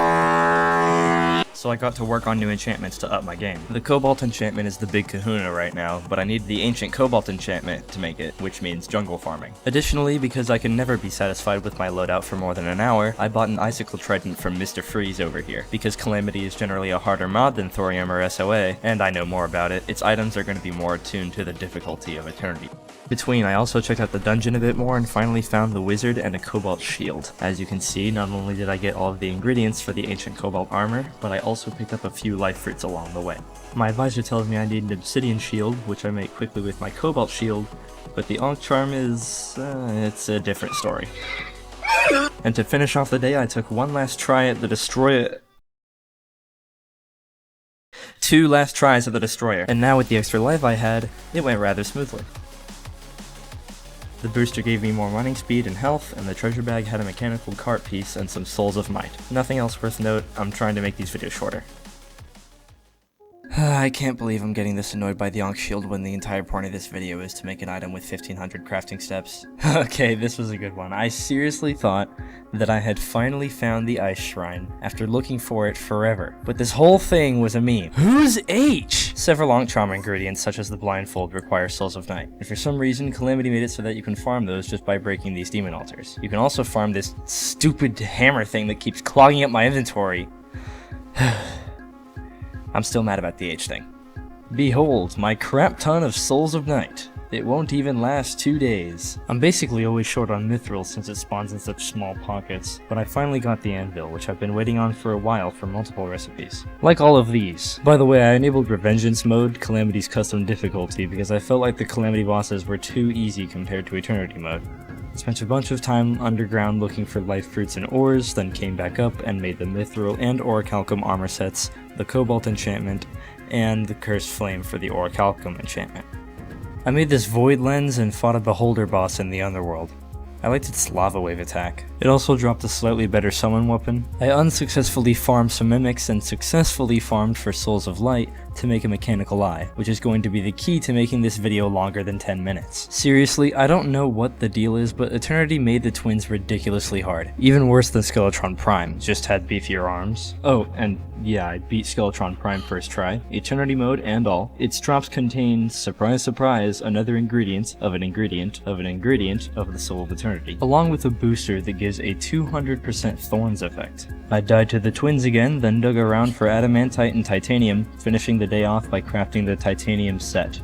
so I got to work on new enchantments to up my game. The Cobalt enchantment is the big kahuna right now, but I need the Ancient Cobalt enchantment to make it, which means jungle farming. Additionally, because I can never be satisfied with my loadout for more than an hour, I bought an Icicle Trident from Mr. Freeze over here. Because Calamity is generally a harder mod than Thorium or SOA, and I know more about it, its items are going to be more attuned to the difficulty of Eternity. Between, I also checked out the dungeon a bit more and finally found the wizard and a cobalt shield. As you can see, not only did I get all of the ingredients for the ancient cobalt armor, but I also picked up a few life fruits along the way. My advisor tells me I need an obsidian shield, which I make quickly with my cobalt shield, but the Ankh charm is, it's a different story. And to finish off the day, I took one last try at the Destroyer. 2 last tries at the Destroyer, and now with the extra life I had, it went rather smoothly. The booster gave me more running speed and health, and the treasure bag had a mechanical cart piece and some souls of might. Nothing else worth note, I'm trying to make these videos shorter. I can't believe I'm getting this annoyed by the Ankh shield when the entire point of this video is to make an item with 1500 crafting steps. Okay, this was a good one. I seriously thought that I had finally found the ice shrine after looking for it forever, but this whole thing was a meme. Who's H? Several Ankh charm ingredients such as the blindfold require souls of night, and for some reason Calamity made it so that you can farm those just by breaking these demon altars. You can also farm this stupid hammer thing that keeps clogging up my inventory. I'm still mad about the H thing. Behold, my crap ton of Souls of Night. It won't even last 2 days. I'm basically always short on mithril since it spawns in such small pockets, but I finally got the anvil, which I've been waiting on for a while for multiple recipes. Like all of these. By the way, I enabled Revengeance mode, Calamity's custom difficulty, because I felt like the Calamity bosses were too easy compared to Eternity mode. Spent a bunch of time underground looking for life fruits and ores, then came back up and made the mithril and orichalcum armor sets, the cobalt enchantment, and the cursed flame for the orichalcum enchantment. I made this void lens and fought a beholder boss in the underworld. I liked its lava wave attack. It also dropped a slightly better summon weapon. I unsuccessfully farmed some mimics and successfully farmed for Souls of Light to make a mechanical eye, which is going to be the key to making this video longer than 10 minutes. Seriously, I don't know what the deal is, but Eternity made the twins ridiculously hard. Even worse than Skeletron Prime, just had beefier arms. Oh, and yeah, I beat Skeletron Prime first try, Eternity mode and all. Its drops contain, surprise surprise, another ingredient of an ingredient of an ingredient of the Soul of Eternity, along with a booster that gives a 200% Thorns effect. I died to the twins again, then dug around for adamantite and titanium, finishing the day off by crafting the titanium set.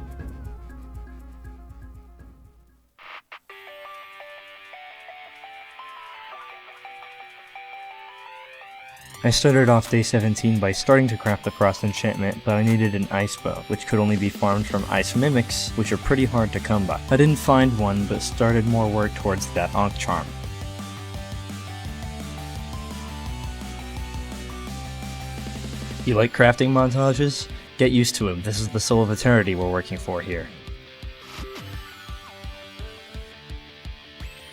I started off day 17 by starting to craft the Frost enchantment, but I needed an ice bow, which could only be farmed from ice mimics, which are pretty hard to come by. I didn't find one, but started more work towards that Ankh charm. You like crafting montages? Get used to them, this is the Soul of Eternity we're working for here.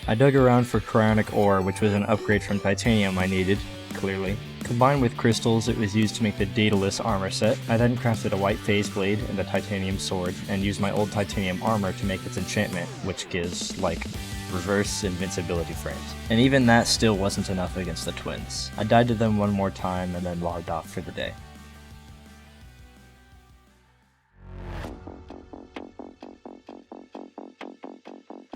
I dug around for cryonic ore, which was an upgrade from titanium I needed, clearly. Combined with crystals, it was used to make the Daedalus armor set. I then crafted a white phase blade and a titanium sword, and used my old titanium armor to make its enchantment, which gives, like, reverse invincibility frames. And even that still wasn't enough against the twins. I died to them one more time and then logged off for the day.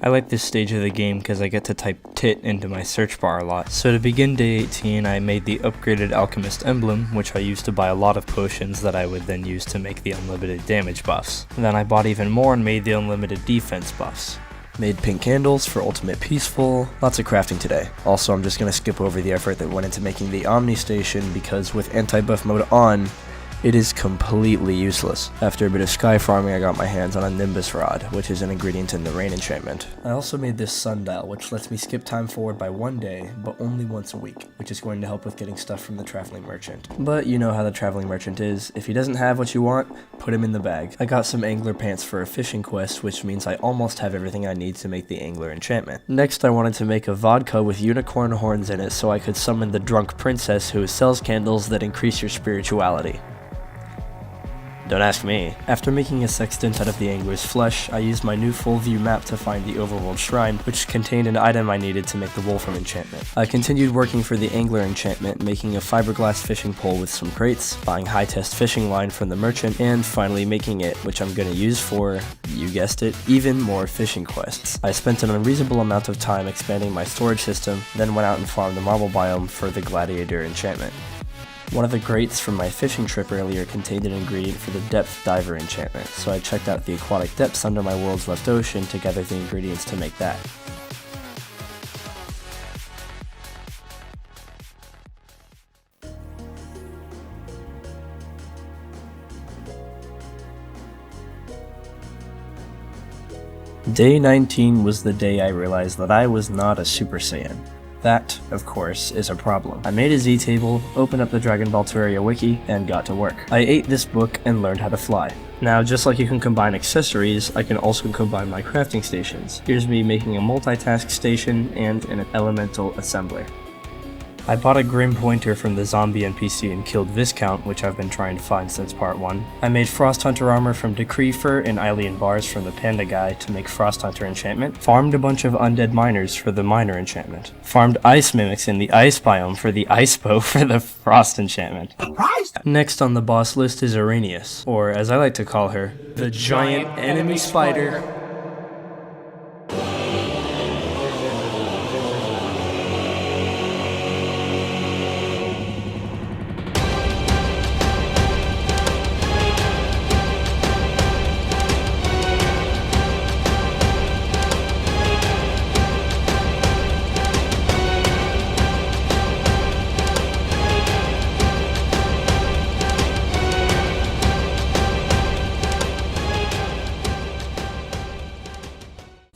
I like this stage of the game because I get to type tit into my search bar a lot. So to begin day 18, I made the upgraded alchemist emblem, which I used to buy a lot of potions that I would then use to make the unlimited damage buffs. And then I bought even more and made the unlimited defense buffs. Made pink candles for ultimate peaceful. Lots of crafting today. Also, I'm just going to skip over the effort that went into making the Omni Station because with anti-buff mode on, it is completely useless. After a bit of sky farming, I got my hands on a Nimbus Rod, which is an ingredient in the Rain enchantment. I also made this sundial, which lets me skip time forward by one day, but only once a week, which is going to help with getting stuff from the Traveling Merchant. But you know how the Traveling Merchant is. If he doesn't have what you want, put him in the bag. I got some angler pants for a fishing quest, which means I almost have everything I need to make the angler enchantment. Next, I wanted to make a vodka with unicorn horns in it so I could summon the drunk princess who sells candles that increase your spirituality. Don't ask me. After making a sextant out of the angler's flesh, I used my new full view map to find the overworld shrine, which contained an item I needed to make the wolfram enchantment. I continued working for the angler enchantment, making a fiberglass fishing pole with some crates, buying high test fishing line from the merchant, and finally making it, which I'm gonna use for, you guessed it, even more fishing quests. I spent an unreasonable amount of time expanding my storage system, then went out and farmed the marble biome for the gladiator enchantment. One of the grates from my fishing trip earlier contained an ingredient for the depth diver enchantment, so I checked out the aquatic depths under my world's left ocean to gather the ingredients to make that. Day 19 was the day I realized that I was not a Super Saiyan. That, of course, is a problem. I made a Z-table, opened up the Dragon Ball Terraria wiki, and got to work. I ate this book and learned how to fly. Now, just like you can combine accessories, I can also combine my crafting stations. Here's me making a multitask station and an elemental assembler. I bought a Grim Pointer from the zombie NPC and killed Viscount, which I've been trying to find since part 1. I made Frost Hunter armor from Decree Fur and Hylian bars from the Panda guy to make Frost Hunter enchantment. Farmed a bunch of undead miners for the miner enchantment. Farmed ice mimics in the ice biome for the ice bow for the frost enchantment. Next on the boss list is Arrhenius, or as I like to call her, the giant enemy spider.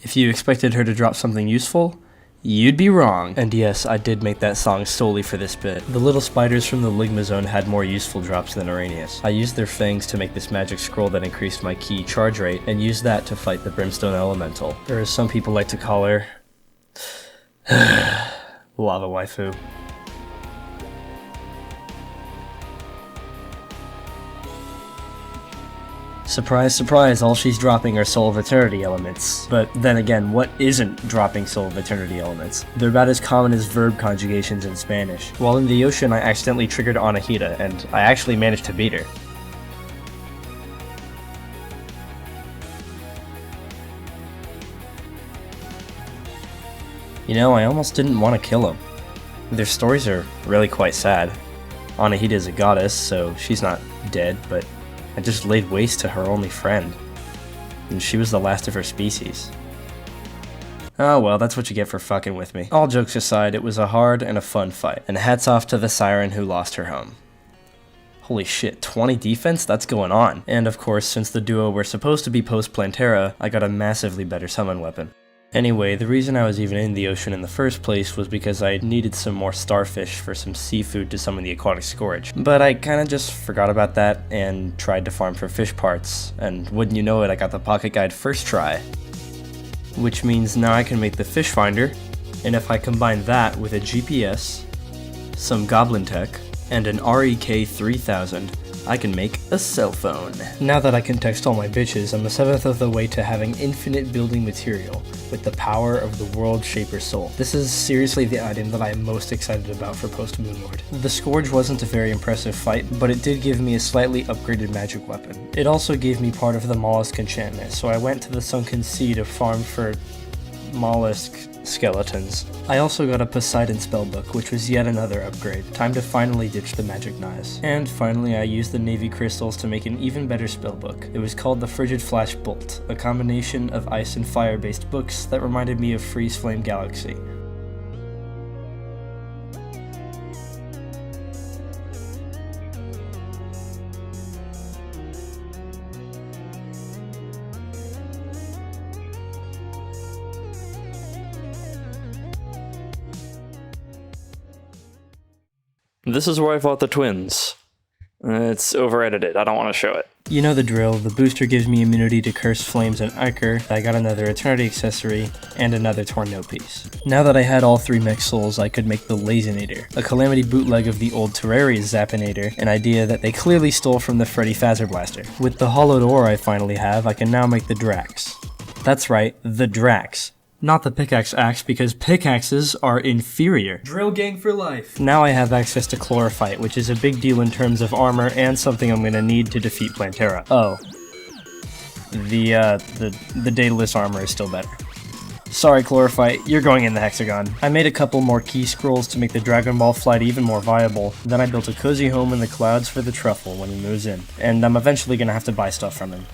If you expected her to drop something useful, you'd be wrong. And yes, I did make that song solely for this bit. The little spiders from the Ligma Zone had more useful drops than Arrhenius. I used their fangs to make this magic scroll that increased my key charge rate, and used that to fight the Brimstone Elemental, or as some people like to call her, Lava waifu. Surprise, surprise, all she's dropping are Soul of Eternity elements. But then again, what isn't dropping Soul of Eternity elements? They're about as common as verb conjugations in Spanish. While in the ocean, I accidentally triggered Anahita, and I actually managed to beat her. You know, I almost didn't want to kill them. Their stories are really quite sad. Anahita is a goddess, so she's not dead, but I just laid waste to her only friend. And she was the last of her species. Oh well, that's what you get for fucking with me. All jokes aside, it was a hard and a fun fight, and hats off to the siren who lost her home. Holy shit, 20 defense? That's going on. And of course, since the duo were supposed to be post-Plantera, I got a massively better summon weapon. Anyway, the reason I was even in the ocean in the first place was because I needed some more starfish for some seafood to summon the aquatic scourge. But I kinda just forgot about that and tried to farm for fish parts, and wouldn't you know it, I got the pocket guide first try. Which means now I can make the fish finder, and if I combine that with a GPS, some goblin tech, and an REK 3000, I can make a cell phone. Now that I can text all my bitches, I'm a seventh of the way to having infinite building material with the power of the World Shaper Soul. This is seriously the item that I am most excited about for post-Moonlord. The Scourge wasn't a very impressive fight, but it did give me a slightly upgraded magic weapon. It also gave me part of the mollusk enchantment, so I went to the Sunken Sea to farm for mollusk skeletons. I also got a Poseidon spellbook, which was yet another upgrade. Time to finally ditch the magic knives. And finally I used the navy crystals to make an even better spellbook. It was called the Frigid Flash Bolt, a combination of ice and fire based books that reminded me of Freeze Flame Galaxy. This is where I fought the twins. It's over-edited, I don't want to show it. You know the drill, the booster gives me immunity to Cursed Flames and Ichor, I got another Eternity accessory, and another Tornado piece. Now that I had all three mech souls, I could make the Lazinator, a Calamity bootleg of the old Terraria Zappinator, an idea that they clearly stole from the Freddy Fazzer Blaster. With the hollowed ore I finally have, I can now make the Drax. That's right, the Drax. Not the pickaxe axe, because pickaxes are inferior. Drill gang for life. Now I have access to Chlorophyte, which is a big deal in terms of armor and something I'm gonna need to defeat Plantera. Oh. The Daedalus armor is still better. Sorry Chlorophyte, you're going in the hexagon. I made a couple more key scrolls to make the Dragon Ball flight even more viable, then I built a cozy home in the clouds for the Truffle when he moves in, and I'm eventually gonna have to buy stuff from him.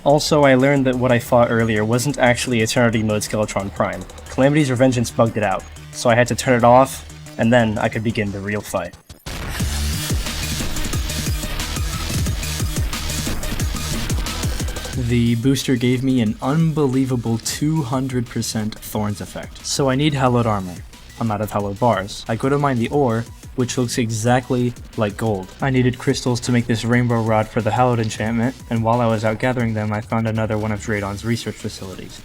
Also, I learned that what I fought earlier wasn't actually Eternity Mode Skeletron Prime. Calamity's Revengeance bugged it out, so I had to turn it off, and then I could begin the real fight. The booster gave me an unbelievable 200% Thorns effect, so I need hallowed armor. I'm out of hallowed bars. I go to mine the ore, which looks exactly like gold. I needed crystals to make this rainbow rod for the hallowed enchantment, and while I was out gathering them, I found another one of Draydon's research facilities.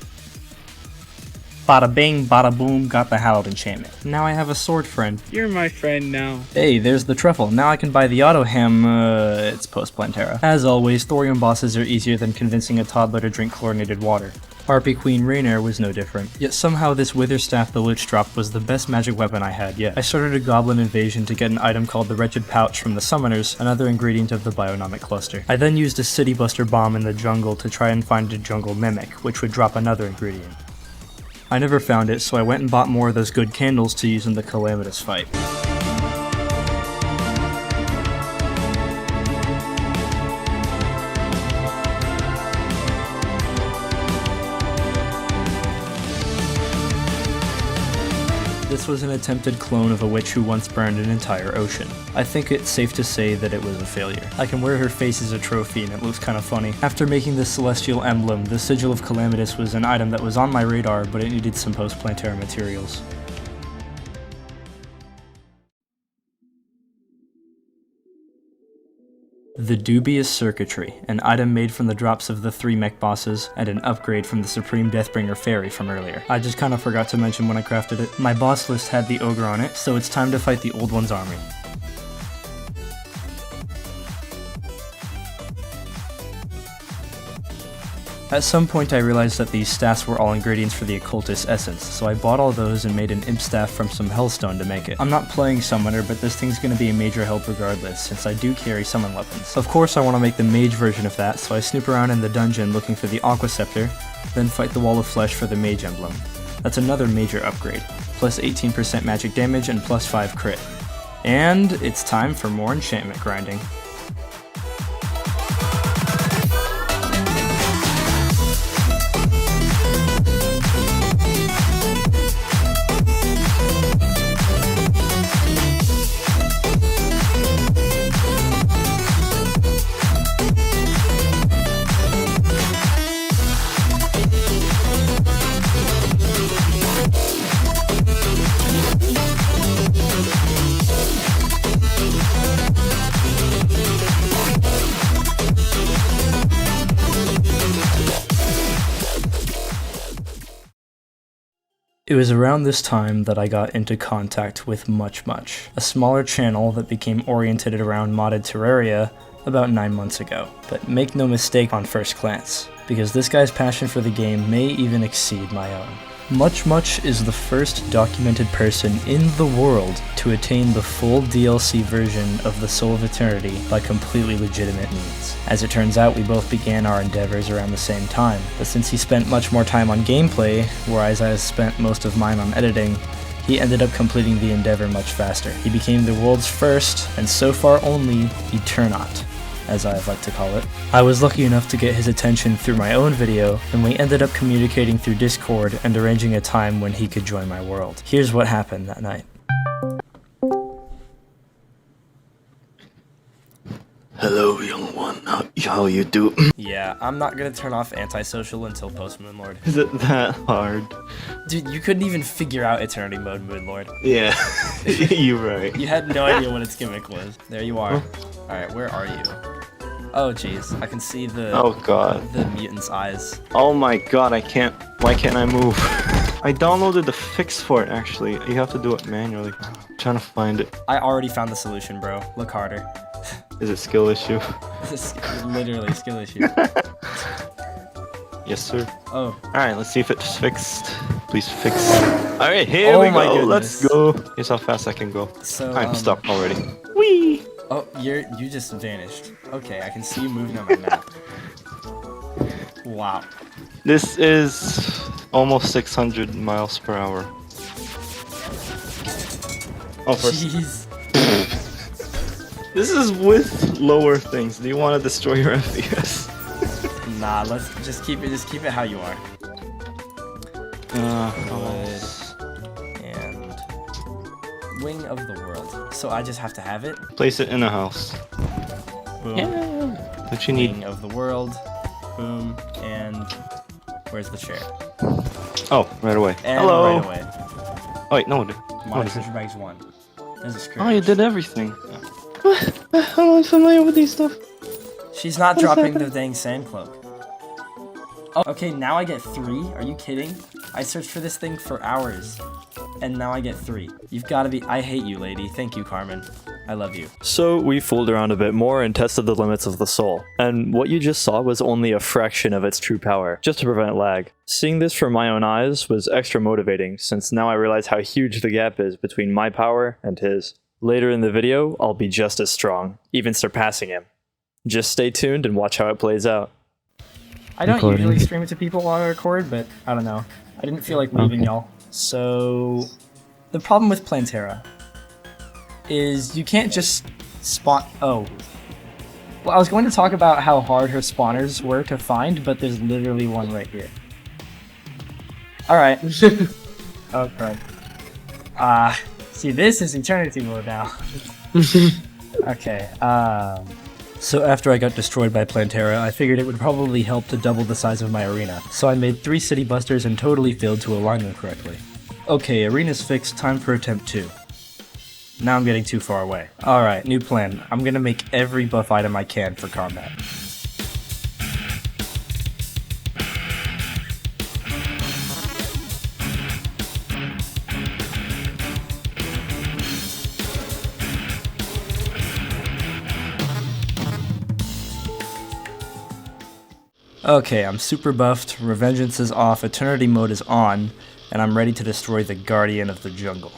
Bada bing, bada boom, got the hallowed enchantment. Now I have a sword friend. You're my friend now. Hey, there's the truffle. Now I can buy the auto ham, it's post-Plantera. As always, thorium bosses are easier than convincing a toddler to drink chlorinated water. Harpy Queen Rainier was no different. Yet somehow this Witherstaff the Lich dropped was the best magic weapon I had yet. I started a goblin invasion to get an item called the Wretched Pouch from the Summoners, another ingredient of the Bionomic Cluster. I then used a City Buster bomb in the jungle to try and find a jungle mimic, which would drop another ingredient. I never found it, so I went and bought more of those good candles to use in the Calamitous fight. This was an attempted clone of a witch who once burned an entire ocean. I think it's safe to say that it was a failure. I can wear her face as a trophy and it looks kinda funny. After making the celestial emblem, the Sigil of Calamitous was an item that was on my radar, but it needed some post-Plantera materials. The Dubious Circuitry, an item made from the drops of the 3 mech bosses, and an upgrade from the Supreme Deathbringer Fairy from earlier. I just kinda forgot to mention when I crafted it. My boss list had the Ogre on it, so it's time to fight the Old One's army. At some point I realized that these staffs were all ingredients for the Occultist Essence, so I bought all those and made an imp staff from some Hellstone to make it. I'm not playing Summoner, but this thing's gonna be a major help regardless, since I do carry summon weapons. Of course I want to make the mage version of that, so I snoop around in the dungeon looking for the Aqua Scepter, then fight the Wall of Flesh for the mage emblem. That's another major upgrade, plus 18% magic damage and plus 5 crit. And it's time for more enchantment grinding. It was around this time that I got into contact with Much, a smaller channel that became oriented around modded Terraria about 9 months ago. But make no mistake on first glance, because this guy's passion for the game may even exceed my own. Much is the first documented person in the world to attain the full DLC version of the Soul of Eternity by completely legitimate means. As it turns out, we both began our endeavors around the same time, but since he spent much more time on gameplay, whereas I spent most of mine on editing, he ended up completing the endeavor much faster. He became the world's first, and so far only, Eternaut, as I like to call it. I was lucky enough to get his attention through my own video, and we ended up communicating through Discord and arranging a time when he could join my world. Here's what happened that night. Hello, young one. How you do? Yeah, I'm not gonna turn off antisocial until post Moonlord. Is it that hard? Dude, you couldn't even figure out Eternity Mode Moonlord. Yeah, you're right. You had no idea what its gimmick was. There you are. Alright, where are you? Oh jeez, I can see the the mutant's eyes. Oh my god, I can't. Why can't I move? I downloaded the fix for it actually. You have to do it manually. I'm trying to find it. I already found the solution, bro. Look harder. Is it skill issue? This is literally a skill issue. Yes, sir. Oh. Alright, let's see if it's fixed. Please fix. Alright, here we my go. goodness. Let's go. Here's how fast I can go. So I'm stuck already. Whee! Oh, you just vanished. Okay, I can see you moving on my map. Wow. This is almost 600 miles per hour. Oh, first. Jeez. This is with lower things. Do you want to destroy your FPS? Nah, let's just keep it how you are. And Wing of the World. So I just have to have it. Place it in a house. Boom. Yeah. What you need? Wing of the World. Boom. And where's the chair? Oh, right away. And hello. right away. Oh wait, no. My treasure bag's 1. There's a screw. Oh, you did everything. I'm unfamiliar with these stuff. She's not dropping the dang sand cloak. Oh, okay, now I get 3? Are you kidding? I searched for this thing for hours, and now I get 3. You've got to be- I hate you, lady. Thank you, Carmen. I love you. So we fooled around a bit more and tested the limits of the soul, and what you just saw was only a fraction of its true power, just to prevent lag. Seeing this from my own eyes was extra motivating, since now I realize how huge the gap is between my power and his. Later in the video, I'll be just as strong, even surpassing him. Just stay tuned and watch how it plays out. I don't usually stream it to people while I record, but I don't know. I didn't feel like leaving y'all. So, the problem with Plantera is you can't just spawn- oh. Well, I was going to talk about how hard her spawners were to find, but there's literally one right here. Alright. Oh, crud. See, this is Eternity Mode now. Okay, So after I got destroyed by Plantera, I figured it would probably help to double the size of my arena. So I made 3 city busters and totally failed to align them correctly. Okay, arena's fixed, time for attempt 2. Now I'm getting too far away. Alright, new plan. I'm gonna make every buff item I can for combat. Okay, I'm super buffed, Revengeance is off, Eternity Mode is on, and I'm ready to destroy the Guardian of the Jungle.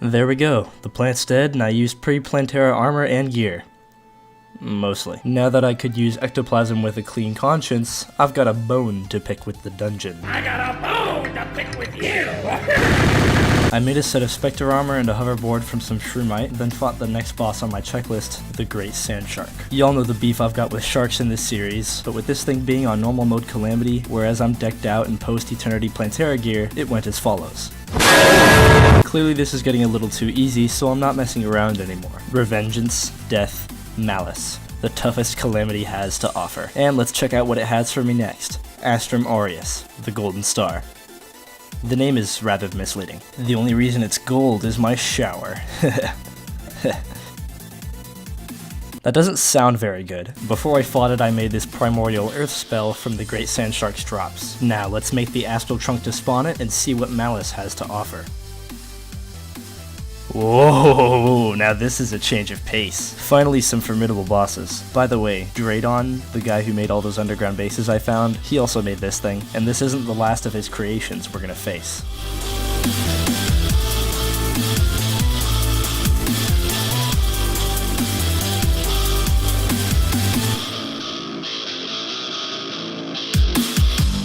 There we go, the plant's dead and I used pre-Plantera armor and gear. Mostly. Now that I could use ectoplasm with a clean conscience, I've got a bone to pick with the dungeon. I got a bone to pick with you! I made a set of Spectre armor and a hoverboard from some Shroomite, then fought the next boss on my checklist, the Great Sand Shark. Y'all know the beef I've got with sharks in this series, but with this thing being on normal mode Calamity, whereas I'm decked out in post-Eternity Plantera gear, it went as follows. Clearly this is getting a little too easy, so I'm not messing around anymore. Revengeance, Death, Malice, the toughest Calamity has to offer. And let's check out what it has for me next. Astrum Aureus, the Golden Star. The name is rather misleading. The only reason it's gold is my shower. That doesn't sound very good. Before I fought it, I made this Primordial Earth spell from the Great Sand Shark's drops. Now let's make the Astral Trunk to spawn it and see what Malice has to offer. Whoa, now this is a change of pace. Finally some formidable bosses. By the way, Draydon, the guy who made all those underground bases I found, he also made this thing, and this isn't the last of his creations we're gonna face.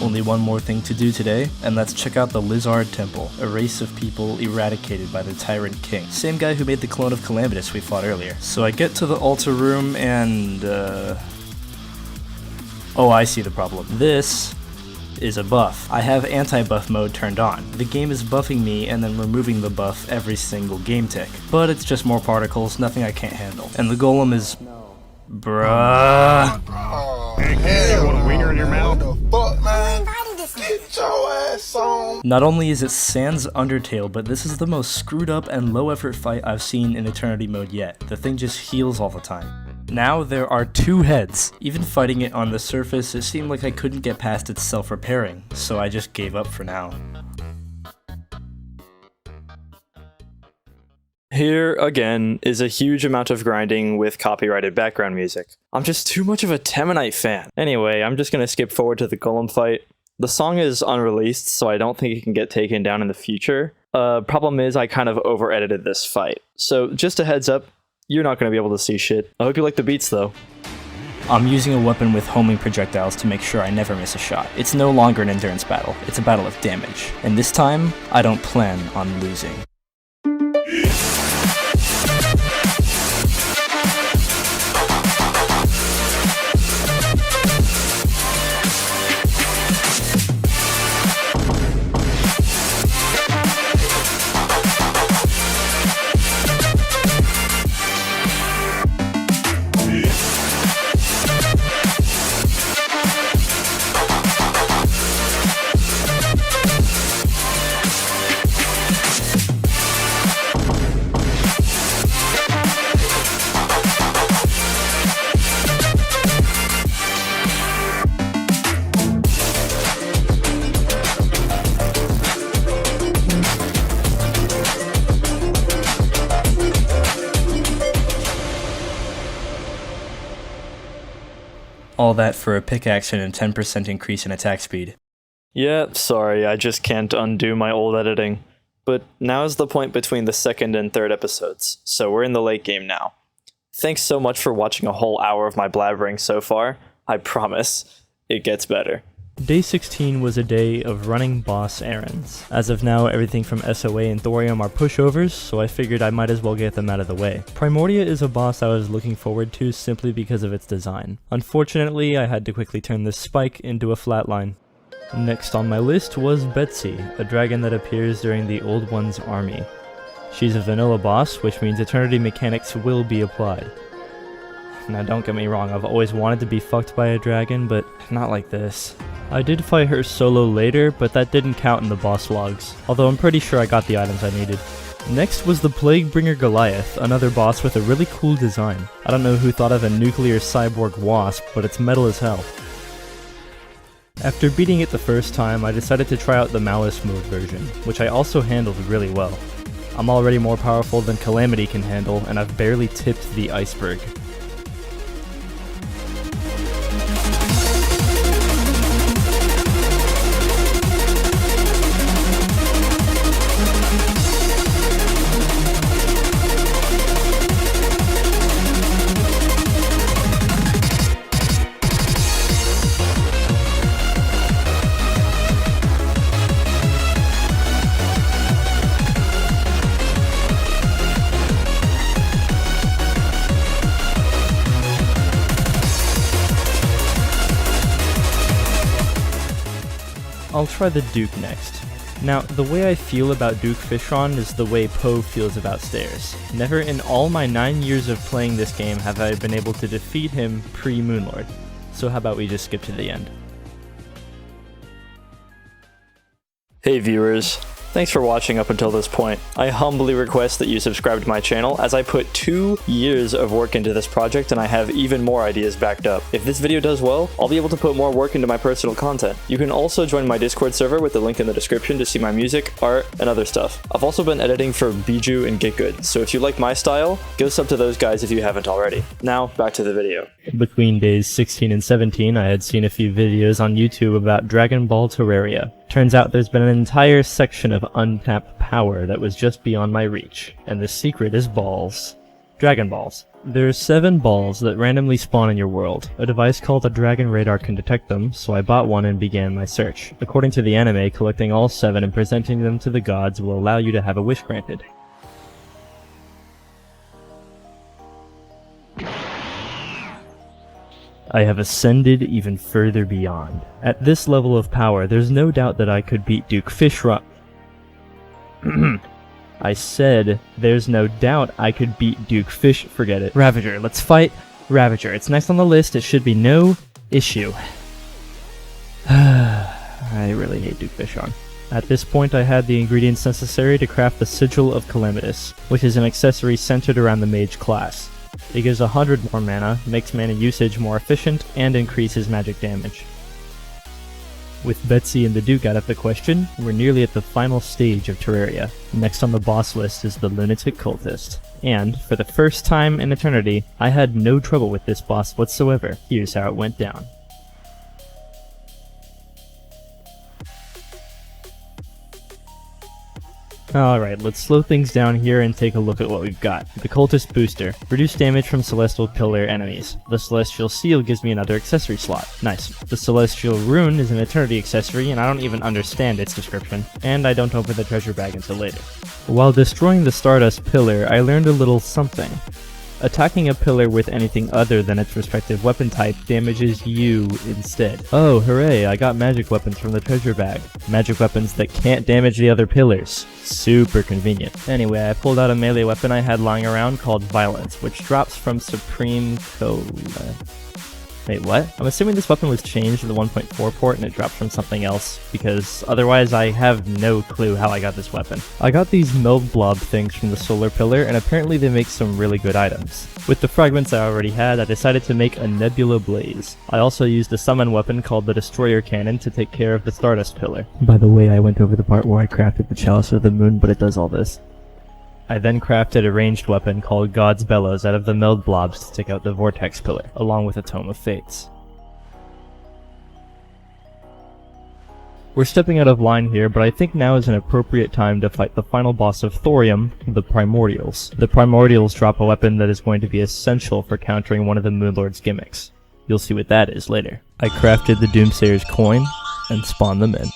Only one more thing to do today, and let's check out the Lizard Temple, a race of people eradicated by the Tyrant King. Same guy who made the clone of Calamitous we fought earlier. So I get to the altar room and, oh, I see the problem. This is a buff. I have anti-buff mode turned on. The game is buffing me and then removing the buff every single game tick. But it's just more particles, nothing I can't handle. And the golem is... Bruh. Hey, you want a wiener in your mouth? Fuck, man. Get your ass on. Not only is it sans Undertale, but this is the most screwed up and low effort fight I've seen in Eternity Mode yet. The thing just heals all the time. Now there are two heads. Even fighting it on the surface, it seemed like I couldn't get past its self-repairing, so I just gave up for now. Here, again, is a huge amount of grinding with copyrighted background music. I'm just too much of a Temanite fan. Anyway, I'm just gonna skip forward to the Golem fight. The song is unreleased, so I don't think it can get taken down in the future. Problem is, I kind of over-edited this fight. So, just a heads up, you're not gonna be able to see shit. I hope you like the beats, though. I'm using a weapon with homing projectiles to make sure I never miss a shot. It's no longer an endurance battle, it's a battle of damage. And this time, I don't plan on losing. All that for a pickaxe and a 10% increase in attack speed. Yeah, sorry, I just can't undo my old editing. But now is the point between the second and third episodes, so we're in the late game now. Thanks so much for watching a whole hour of my blabbering so far. I promise, it gets better. Day 16 was a day of running boss errands. As of now, everything from SOA and Thorium are pushovers, so I figured I might as well get them out of the way. Primordia is a boss I was looking forward to simply because of its design. Unfortunately, I had to quickly turn this spike into a flatline. Next on my list was Betsy, a dragon that appears during the Old One's army. She's a vanilla boss, which means eternity mechanics will be applied. Now don't get me wrong, I've always wanted to be fucked by a dragon, but not like this. I did fight her solo later, but that didn't count in the boss logs, although I'm pretty sure I got the items I needed. Next was the Plaguebringer Goliath, another boss with a really cool design. I don't know who thought of a nuclear cyborg wasp, but it's metal as hell. After beating it the first time, I decided to try out the Malice mode version, which I also handled really well. I'm already more powerful than Calamity can handle, and I've barely tipped the iceberg. I'll try the Duke next. Now, the way I feel about Duke Fishron is the way Poe feels about stairs. Never in all my 9 years of playing this game have I been able to defeat him pre-Moonlord. So how about we just skip to the end? Hey viewers, thanks for watching up until this point. I humbly request that you subscribe to my channel, as I put 2 years of work into this project and I have even more ideas backed up. If this video does well, I'll be able to put more work into my personal content. You can also join my Discord server with the link in the description to see my music, art, and other stuff. I've also been editing for Bijou and Get Good, so if you like my style, go sub to those guys if you haven't already. Now, back to the video. Between days 16 and 17, I had seen a few videos on YouTube about Dragon Ball Terraria. Turns out there's been an entire section of untapped power that was just beyond my reach, and the secret is balls. Dragon Balls. There's 7 balls that randomly spawn in your world. A device called a Dragon Radar can detect them, so I bought one and began my search. According to the anime, collecting all 7 and presenting them to the gods will allow you to have a wish granted. I have ascended even further beyond. At this level of power, there's no doubt that I could beat Duke Fishron. I said, there's no doubt I could beat Duke Fish. Forget it. Ravager. Let's fight Ravager. It's next on the list. It should be no issue. I really hate Duke Fishron. At this point, I had the ingredients necessary to craft the Sigil of Calamitous, which is an accessory centered around the mage class. It gives 100 more mana, makes mana usage more efficient, and increases magic damage. With Betsy and the Duke out of the question, we're nearly at the final stage of Terraria. Next on the boss list is the Lunatic Cultist. And, for the first time in eternity, I had no trouble with this boss whatsoever. Here's how it went down. Alright, let's slow things down here and take a look at what we've got. The Cultist Booster. Reduce damage from Celestial Pillar enemies. The Celestial Seal gives me another accessory slot. Nice. The Celestial Rune is an Eternity accessory, and I don't even understand its description. And I don't open the treasure bag until later. While destroying the Stardust Pillar, I learned a little something. Attacking a pillar with anything other than its respective weapon type damages you instead. Oh, hooray, I got magic weapons from the treasure bag. Magic weapons that can't damage the other pillars. Super convenient. Anyway, I pulled out a melee weapon I had lying around called Violence, which drops from Supreme Wait, what? I'm assuming this weapon was changed to the 1.4 port and it dropped from something else, because otherwise I have no clue how I got this weapon. I got these meld blob things from the solar pillar, and apparently they make some really good items. With the fragments I already had, I decided to make a nebula blaze. I also used a summon weapon called the Destroyer Cannon to take care of the Stardust pillar. By the way, I went over the part where I crafted the Chalice of the Moon, but it does all this. I then crafted a ranged weapon called God's Bellows out of the meld blobs to take out the Vortex pillar, along with a Tome of Fates. We're stepping out of line here, but I think now is an appropriate time to fight the final boss of Thorium, the Primordials. The Primordials drop a weapon that is going to be essential for countering one of the Moonlord's gimmicks. You'll see what that is later. I crafted the Doomsayer's coin and spawned them in.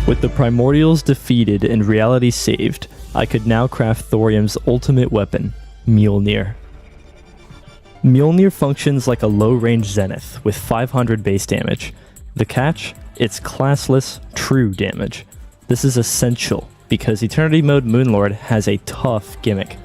With the primordials defeated and reality saved, I could now craft Thorium's ultimate weapon, Mjolnir. Mjolnir functions like a low-range Zenith with 500 base damage. The catch? It's classless, true damage. This is essential because Eternity Mode Moonlord has a tough gimmick.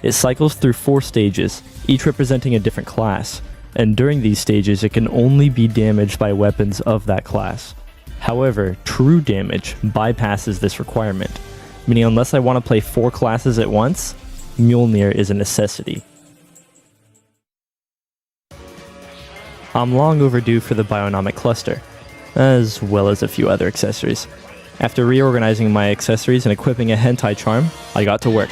It cycles through 4 stages, each representing a different class, and during these stages it can only be damaged by weapons of that class. However, true damage bypasses this requirement, meaning unless I want to play 4 classes at once, Mjolnir is a necessity. I'm long overdue for the Bionomic Cluster, as well as a few other accessories. After reorganizing my accessories and equipping a hentai charm, I got to work.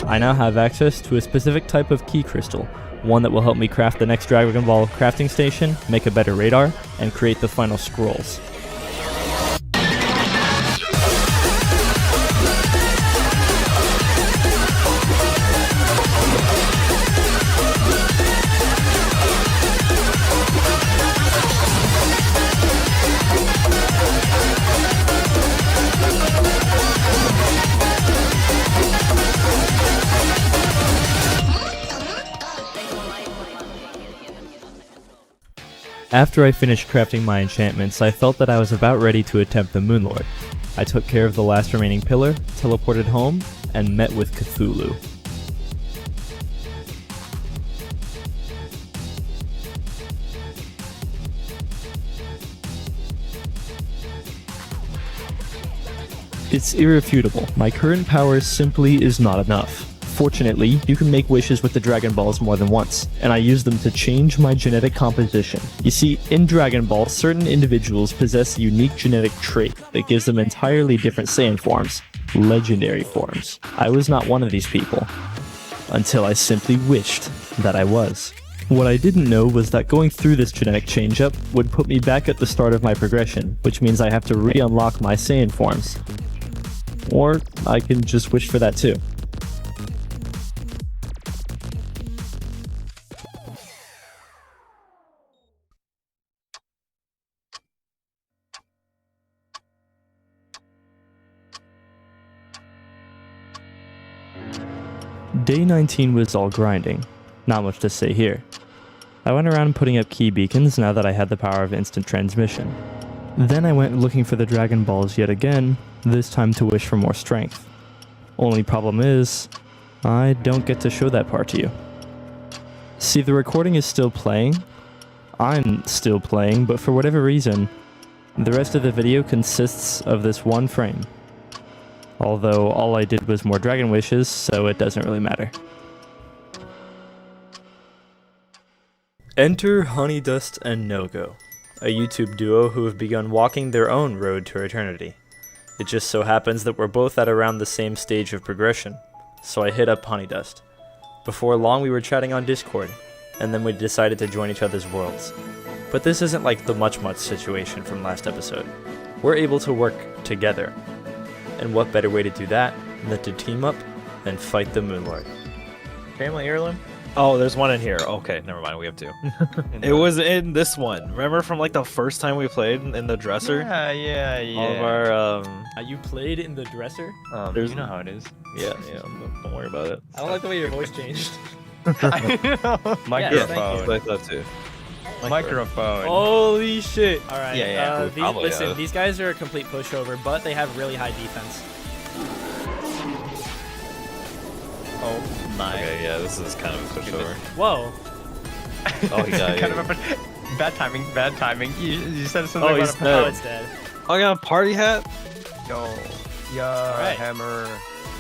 I now have access to a specific type of key crystal, one that will help me craft the next Dragon Ball crafting station, make a better radar, and create the final scrolls. After I finished crafting my enchantments, I felt that I was about ready to attempt the Moonlord. I took care of the last remaining pillar, teleported home, and met with Cthulhu. It's irrefutable. My current power simply is not enough. Fortunately, you can make wishes with the Dragon Balls more than once, and I use them to change my genetic composition. You see, in Dragon Ball, certain individuals possess a unique genetic trait that gives them entirely different Saiyan forms, legendary forms. I was not one of these people, until I simply wished that I was. What I didn't know was that going through this genetic change-up would put me back at the start of my progression, which means I have to re-unlock my Saiyan forms. Or I can just wish for that too. Day 19 was all grinding. Not much to say here. I went around putting up key beacons now that I had the power of instant transmission. Then I went looking for the Dragon Balls yet again, this time to wish for more strength. Only problem is, I don't get to show that part to you. See, the recording is still playing. I'm still playing, but for whatever reason, the rest of the video consists of this one frame. Although all I did was more dragon wishes, so it doesn't really matter. Enter Honeydust and Nogo, a YouTube duo who have begun walking their own road to eternity. It just so happens that we're both at around the same stage of progression, so I hit up Honeydust. Before long we were chatting on Discord, and then we decided to join each other's worlds. But this isn't like the much situation from last episode. We're able to work together. And what better way to do that than to team up and fight the Moonlord? Family heirloom? Oh, there's one in here. Okay, never mind. We have two. It was in this one. Remember from like the first time we played in the dresser? Yeah. All of our You played in the dresser? You know how it is. yeah. Don't worry about it. I don't like the way your voice changed. I know. My Yeah, good thank phone. I thought too. Microphone. Holy shit! All right. Yeah, yeah. Listen, these guys are a complete pushover, but they have really high defense. Oh my. Okay, yeah, this is kind of a pushover. Whoa. Oh, he got kind of a bad timing. Bad timing. You said something Oh, about he's a dead. Oh, it's dead. I got a party hat. Yo. Yeah. right. Hammer.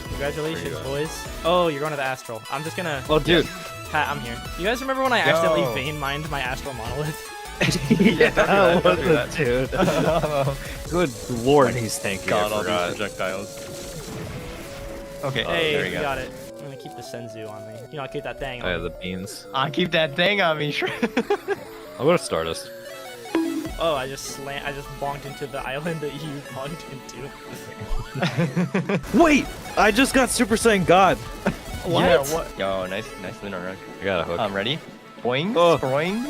Congratulations, boys. Oh, you're going to the astral. I'm just gonna. Oh, dude. Pat, I'm here. You guys remember when I accidentally vein mined my astral monolith? Yeah, don't do that, dude. Good lord, he's tanky. God, all I these projectiles. Okay, Hey, there we we go. got it. I'm gonna keep the senzu on me. You know, I'll keep that thing Oh, yeah, on. the beans. I keep that thing on me. I'll go to Stardust. Oh, I just bonked into the island that you bonked into. Wait! I just got Super Saiyan God! Yeah, what? Yo, nice lunar hook. I got a hook. Ready? Boing, Oh. sproing,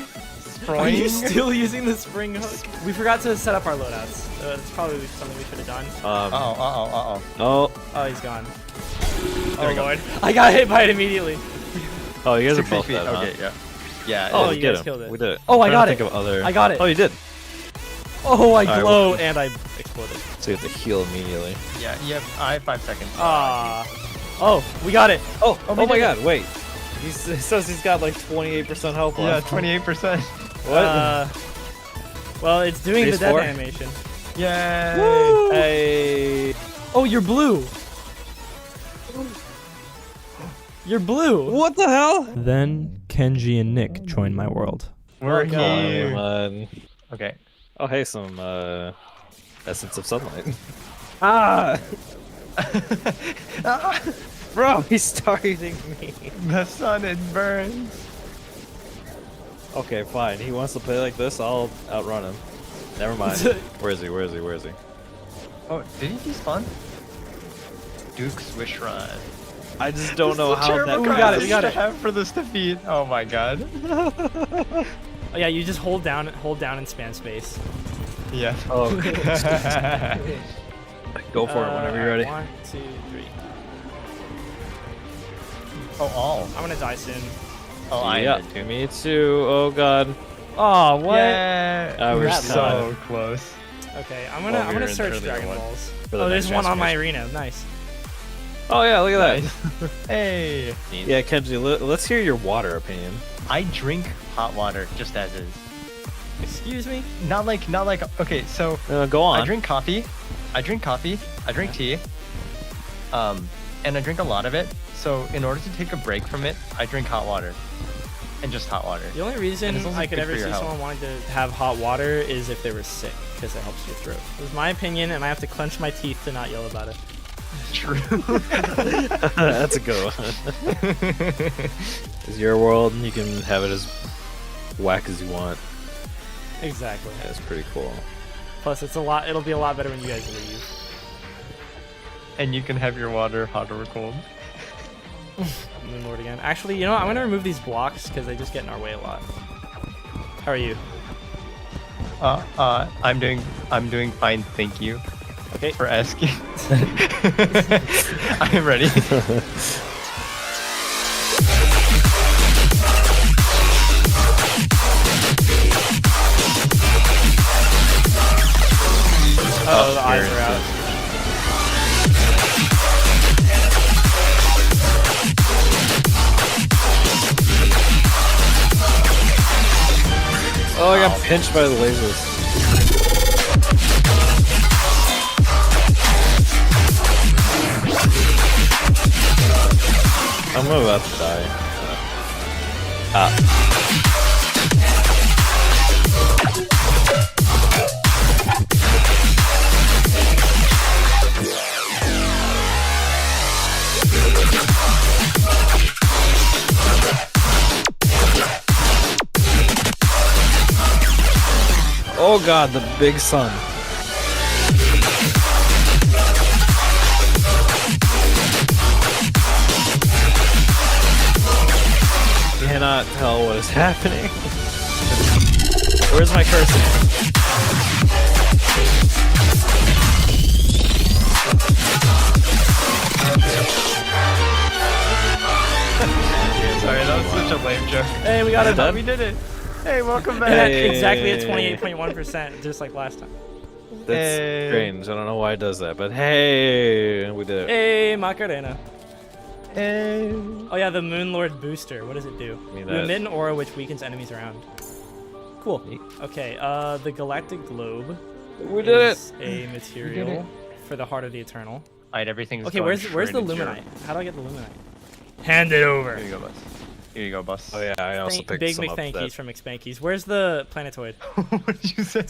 Are you sproing. still using the spring hook? We forgot to set up our loadouts. That's probably something we should have done. Uh-oh. Oh. Oh, he's gone. There we Oh go. lord. I got hit by it immediately. Oh, you guys are 60 both feet. dead, huh? Okay, yeah. Yeah. Oh, yeah, you get guys him. killed it. We did it. Oh, I I'm got trying to it. think of other... I got it. Oh, you did. Oh, I Alright, glow and I exploded. So you have to heal immediately. Yeah, I have 5 seconds. Ah. Oh, we got it. Oh, we oh my did god, wait. He says he's got like 28% health Yeah, left. 28%. What? Well, it's doing the Phase death 4? animation. Yay! Woo! Hey. Oh, you're blue. You're blue. What the hell? Then Kenji and Nick joined my world. We're God. here. Okay. Oh, hey, some essence of sunlight. Ah! Bro, he's targeting me. The sun, it burns. Okay, fine. He wants to play like this. I'll outrun him. Never mind. Where is he? Where is he? Where is he? Oh, did he despawn? Duke's Wish Run. I just don't know how that. We got it, we got to it. have for this defeat. Oh my god. Oh yeah, you just hold down and spam space. Yeah. Oh. Go for it whenever you're ready. 1, 2, 3. Oh, all. I'm gonna die soon. Oh, I yeah, did too. me too. Oh god. Oh, what? Yeah. We're Crap. so close. Okay, I'm Well, gonna we were search in the earlier Dragon one. Balls. For the Oh, there's next one on my transformation. arena. Nice. Oh yeah, look at that. Hey. Yeah, Kenji, let's hear your water opinion. I drink hot water just as is. Excuse me? Not like. Okay, so Go on. I drink coffee. I drink tea. And I drink a lot of it. So in order to take a break from it, I drink hot water. And just hot water. The only reason And it's also I could good ever for see your health. someone wanting to have hot water is if they were sick, because it helps your throat. It was my opinion, and I have to clench my teeth to not yell about it. True. That's a good one. It's your world, and you can have it as whack as you want. Exactly. That's pretty cool. Plus, it'll be a lot better when you guys leave. And you can have your water hot or cold. Moonlord again. Actually, you know what? I'm gonna remove these blocks because they just get in our way a lot. How are you? I'm doing fine, thank you. Okay. For asking. I'm ready. Oh, the eyes are out. Oh, I got pinched by the lasers. I'm about to die. Oh god, the big sun. Cannot tell what is happening. Where's my cursor? Sorry, that was such a lame joke. Hey, we got it done. We did it. Hey, welcome back. Hey. Exactly at 28.1%, just like last time. That's Hey. strange. I don't know why it does that, but hey, we did it. Hey, Macarena. Hey. Oh yeah, the Moonlord booster. What does it do? mean, You that- emit an aura which weakens enemies around. Cool. Okay, the Galactic Globe We did it. is a material for the Heart of the Eternal. Alright, everything's Okay, going where's the straight into your- Luminite? How do I get the Luminite? Hand it over. Here you go, boss. Here you go, boss. Oh yeah, I also Thank, picked Big some up. McThankies from McSpankies. Where's the planetoid? What did you say?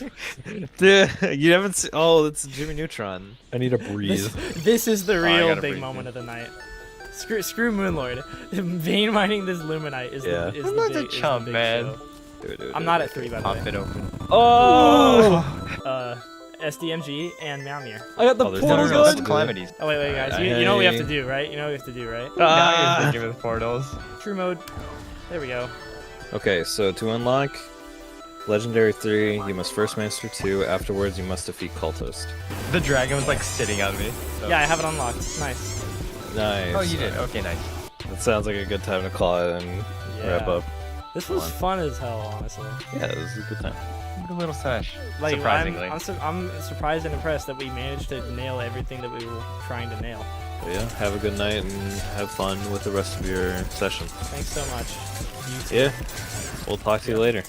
Dude, you haven't seen. Oh, it's Jimmy Neutron. I need to breathe. This is the I real gotta big breathe, moment dude. of the night. Screw Moonlord. Vein mining this Luminite is Yeah. the is I'm the not big, a is the chump, big man. show. I'm not at 3 by the Pop way. it open. Oh! SDMG and Meowmere. I got the No, no, portal no, that's gun. Calamities. Oh wait, guys. Alright, You know what we have to hey. do, right? You know what we have to do, right? Now Ah. you're thinking of the portals. True mode. There we go. Okay, so to unlock Legendary 3, you must first master 2. Afterwards, you must defeat Cultist. The dragon was like sitting on me. So. Yeah, I have it unlocked. Nice. Nice. Oh, you did? Okay, nice. That sounds like a good time to call it and wrap Yeah. up. This was fun as hell, honestly. Yeah, this is a good time. Good little sesh. Like, Surprisingly. I'm surprised and impressed that we managed to nail everything that we were trying to nail. But yeah, have a good night and have fun with the rest of your session. Thanks so much. You too. Yeah, we'll talk to you later.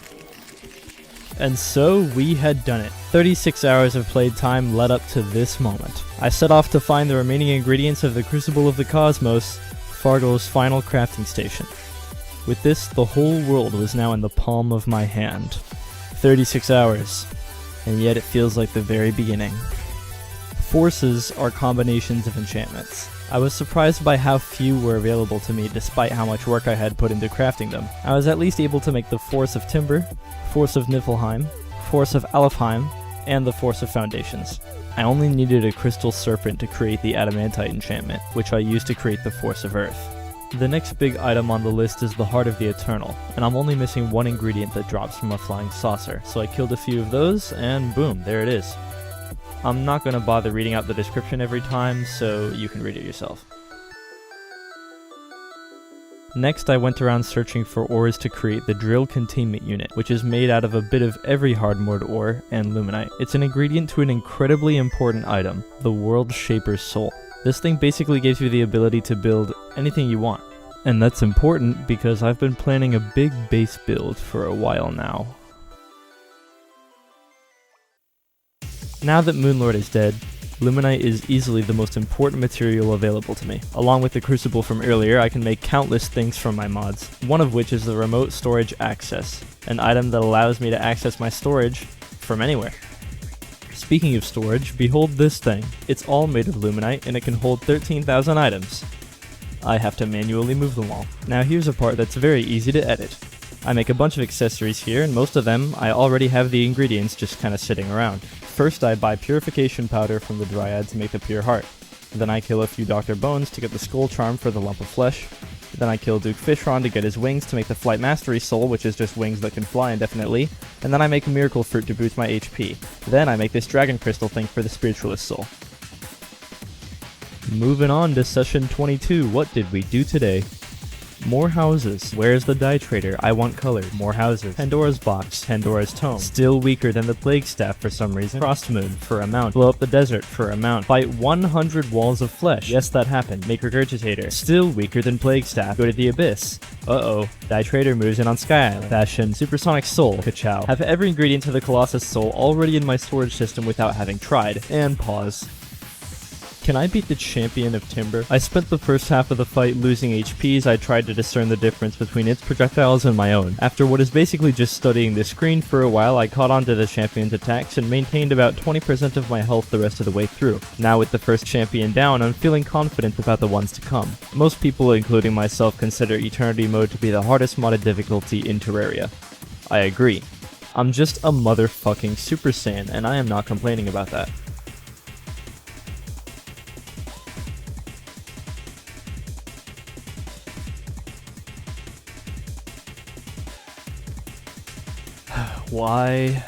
And so we had done it. 36 hours of played time led up to this moment. I set off to find the remaining ingredients of the Crucible of the Cosmos, Fargo's final crafting station. With this, the whole world was now in the palm of my hand. 36 hours, and yet it feels like the very beginning. Forces are combinations of enchantments. I was surprised by how few were available to me despite how much work I had put into crafting them. I was at least able to make the Force of Timber, Force of Niflheim, Force of Alfheim, and the Force of Foundations. I only needed a Crystal Serpent to create the Adamantite enchantment, which I used to create the Force of Earth. The next big item on the list is the Heart of the Eternal, and I'm only missing one ingredient that drops from a flying saucer, so I killed a few of those, and boom, there it is. I'm not going to bother reading out the description every time, so you can read it yourself. Next, I went around searching for ores to create the Drill Containment Unit, which is made out of a bit of every hard mode ore and luminite. It's an ingredient to an incredibly important item, the World Shaper's Soul. This thing basically gives you the ability to build anything you want. And that's important because I've been planning a big base build for a while now. Now that Moonlord is dead, Luminite is easily the most important material available to me. Along with the Crucible from earlier, I can make countless things from my mods, one of which is the Remote Storage Access, an item that allows me to access my storage from anywhere. Speaking of storage, behold this thing. It's all made of Luminite and it can hold 13,000 items. I have to manually move them all. Now here's a part that's very easy to edit. I make a bunch of accessories here, and most of them I already have the ingredients just kinda sitting around. First I buy purification powder from the Dryad to make the pure heart. Then I kill a few Dr. Bones to get the skull charm for the lump of flesh. Then I kill Duke Fishron to get his wings to make the Flight Mastery Soul, which is just wings that can fly indefinitely. And then I make a Miracle Fruit to boost my HP. Then I make this Dragon Crystal thing for the Spiritualist Soul. Moving on to session 22, what did we do today? More houses. Where's the dye trader? I want colored. More houses. Pandora's box. Pandora's tome. Still weaker than the plague staff for some reason. Frost moon for a mount. Blow up the desert for a mount. Fight 100 walls of flesh. Yes, that happened. Make regurgitator. Still weaker than plague staff. Go to the abyss. Uh-oh. Dye trader moves in on Sky Island. Fashion. Supersonic soul. Ka-chow. Have every ingredient to the Colossus soul already in my storage system without having tried. And pause. Can I beat the champion of Timber? I spent the first half of the fight losing HP as I tried to discern the difference between its projectiles and my own. After what is basically just studying the screen for a while, I caught on to the champion's attacks and maintained about 20% of my health the rest of the way through. Now with the first champion down, I'm feeling confident about the ones to come. Most people, including myself, consider Eternity Mode to be the hardest modded difficulty in Terraria. I agree. I'm just a motherfucking Super Saiyan, and I am not complaining about that. Why?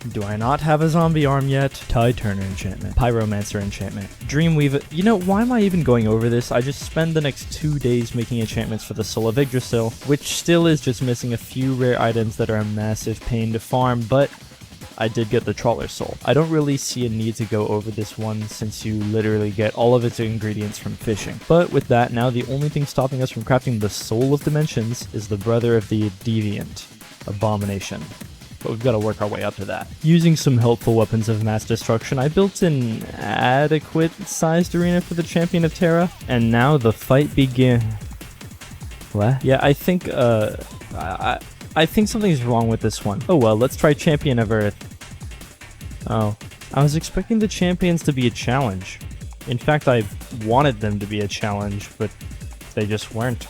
Do I not have a zombie arm yet? Tide Turner enchantment, Pyromancer enchantment, Dreamweaver. You know, why am I even going over this? I just spend the next 2 days making enchantments for the Soul of Yggdrasil, which still is just missing a few rare items that are a massive pain to farm, but I did get the Trawler's Soul. I don't really see a need to go over this one since you literally get all of its ingredients from fishing. But with that, now the only thing stopping us from crafting the Soul of Dimensions is the brother of the Deviant, Abomination. But we've got to work our way up to that. Using some helpful weapons of mass destruction, I built an adequate sized arena for the Champion of Terra, and now the fight begins. What? Yeah, I think I think something's wrong with this one. Oh well, let's try Champion of Earth. Oh, I was expecting the champions to be a challenge. In fact, I wanted them to be a challenge, but they just weren't.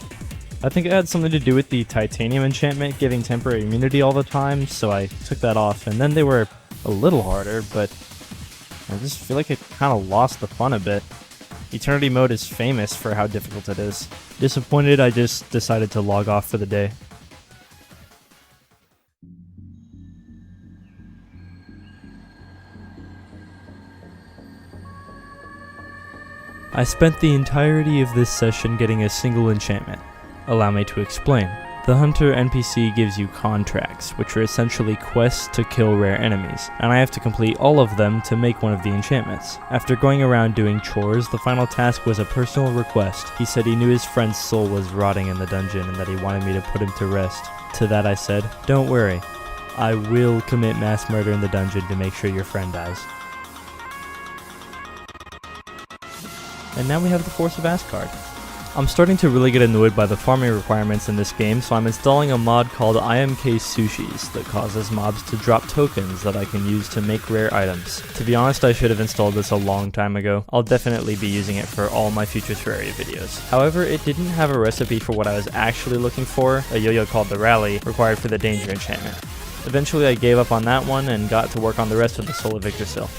I think it had something to do with the titanium enchantment giving temporary immunity all the time, so I took that off, and then they were a little harder, but I just feel like it kind of lost the fun a bit. Eternity mode is famous for how difficult it is. Disappointed, I just decided to log off for the day. I spent the entirety of this session getting a single enchantment. Allow me to explain. The Hunter NPC gives you contracts, which are essentially quests to kill rare enemies, and I have to complete all of them to make one of the enchantments. After going around doing chores, the final task was a personal request. He said he knew his friend's soul was rotting in the dungeon and that he wanted me to put him to rest. To that I said, "Don't worry, I will commit mass murder in the dungeon to make sure your friend dies." And now we have the Force of Asgard. I'm starting to really get annoyed by the farming requirements in this game, so I'm installing a mod called IMK Sushis that causes mobs to drop tokens that I can use to make rare items. To be honest, I should have installed this a long time ago. I'll definitely be using it for all my future Terraria videos. However, it didn't have a recipe for what I was actually looking for, a yo-yo called the Rally, required for the Danger enchantment. Eventually I gave up on that one and got to work on the rest of the Soul of Yggdrasil.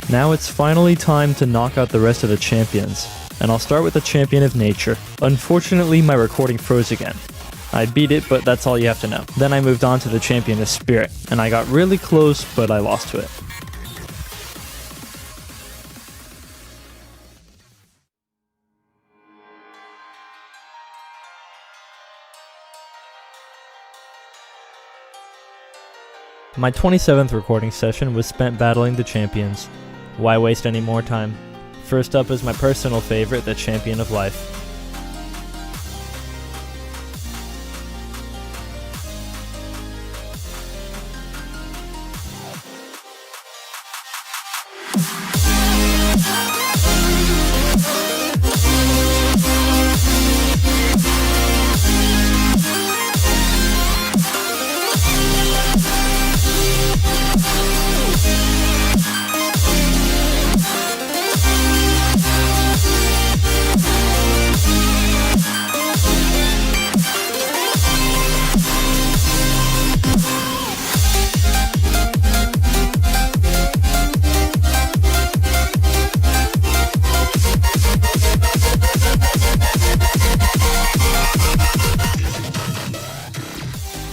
Now it's finally time to knock out the rest of the champions, and I'll start with the Champion of Nature. Unfortunately, my recording froze again. I beat it, but that's all you have to know. Then I moved on to the Champion of Spirit, and I got really close, but I lost to it. My 27th recording session was spent battling the champions. Why waste any more time? First up is my personal favorite, the Champion of Life.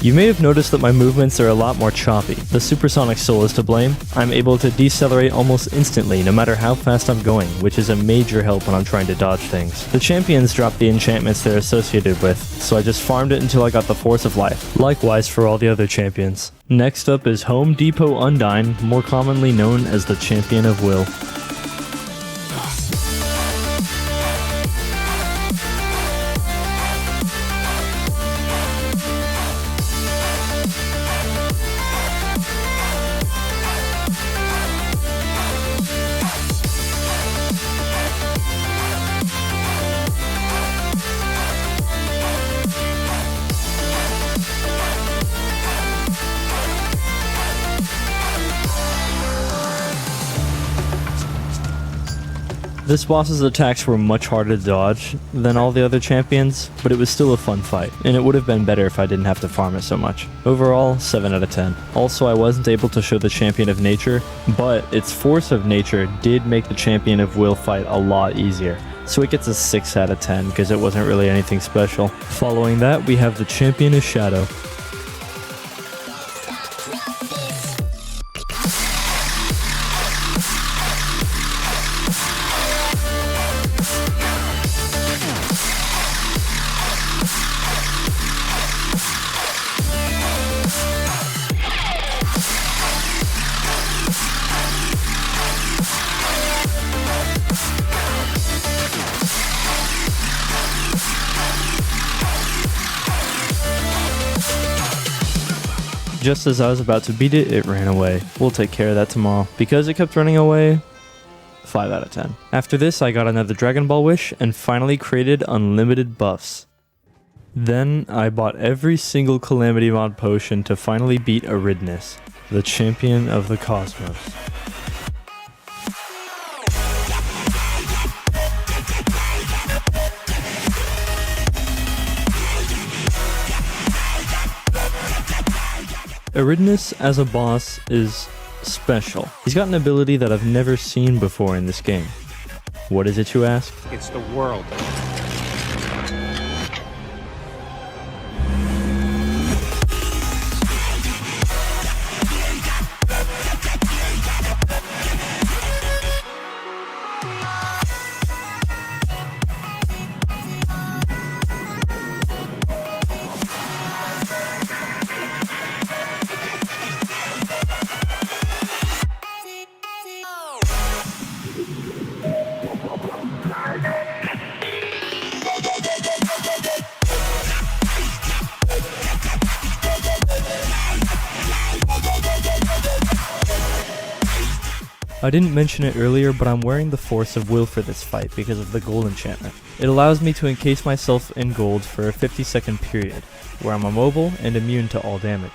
You may have noticed that my movements are a lot more choppy. The supersonic soul is to blame. I'm able to decelerate almost instantly no matter how fast I'm going, which is a major help when I'm trying to dodge things. The champions drop the enchantments they're associated with, so I just farmed it until I got the Force of Life. Likewise for all the other champions. Next up is Home Depot Undyne, more commonly known as the Champion of Will. This boss's attacks were much harder to dodge than all the other champions, but it was still a fun fight, and it would have been better if I didn't have to farm it so much. Overall, 7 out of 10. Also, I wasn't able to show the Champion of Nature, but its Force of Nature did make the Champion of Will fight a lot easier. So it gets a 6 out of 10 because it wasn't really anything special. Following that, we have the Champion of Shadow. Just as I was about to beat it, it ran away. We'll take care of that tomorrow. Because it kept running away, 5 out of 10. After this, I got another Dragon Ball wish and finally created unlimited buffs. Then, I bought every single Calamity mod potion to finally beat Aridness, the champion of the cosmos. Aridness as a boss is special. He's got an ability that I've never seen before in this game. What is it, you ask? It's the world. I didn't mention it earlier, but I'm wearing the Force of Will for this fight because of the gold enchantment. It allows me to encase myself in gold for a 50-second period, where I'm immobile and immune to all damage.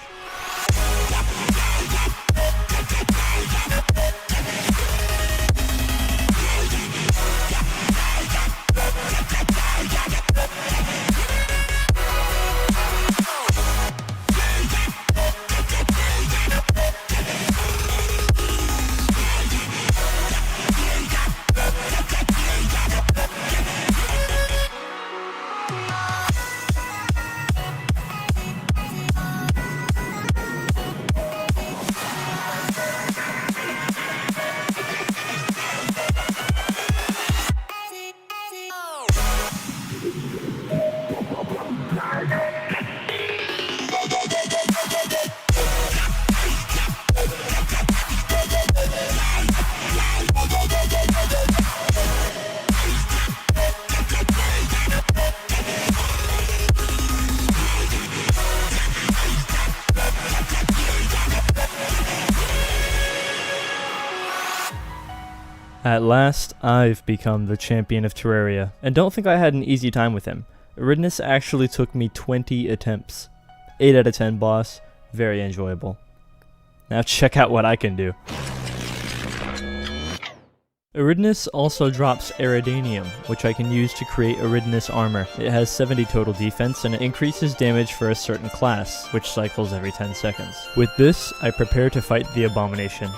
At last, I've become the champion of Terraria, and don't think I had an easy time with him. Aridness actually took me 20 attempts. 8 out of 10 boss, very enjoyable. Now check out what I can do. Aridness also drops Iridanium, which I can use to create Aridness armor. It has 70 total defense and it increases damage for a certain class, which cycles every 10 seconds. With this, I prepare to fight the Abomination.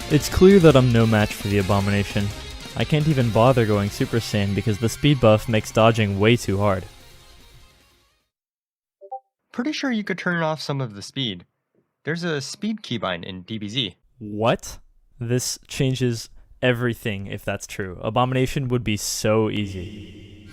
It's clear that I'm no match for the Abomination. I can't even bother going Super Saiyan because the speed buff makes dodging way too hard. Pretty sure you could turn off some of the speed. There's a speed keybind in DBZ. What? This changes everything if that's true. Abomination would be so easy.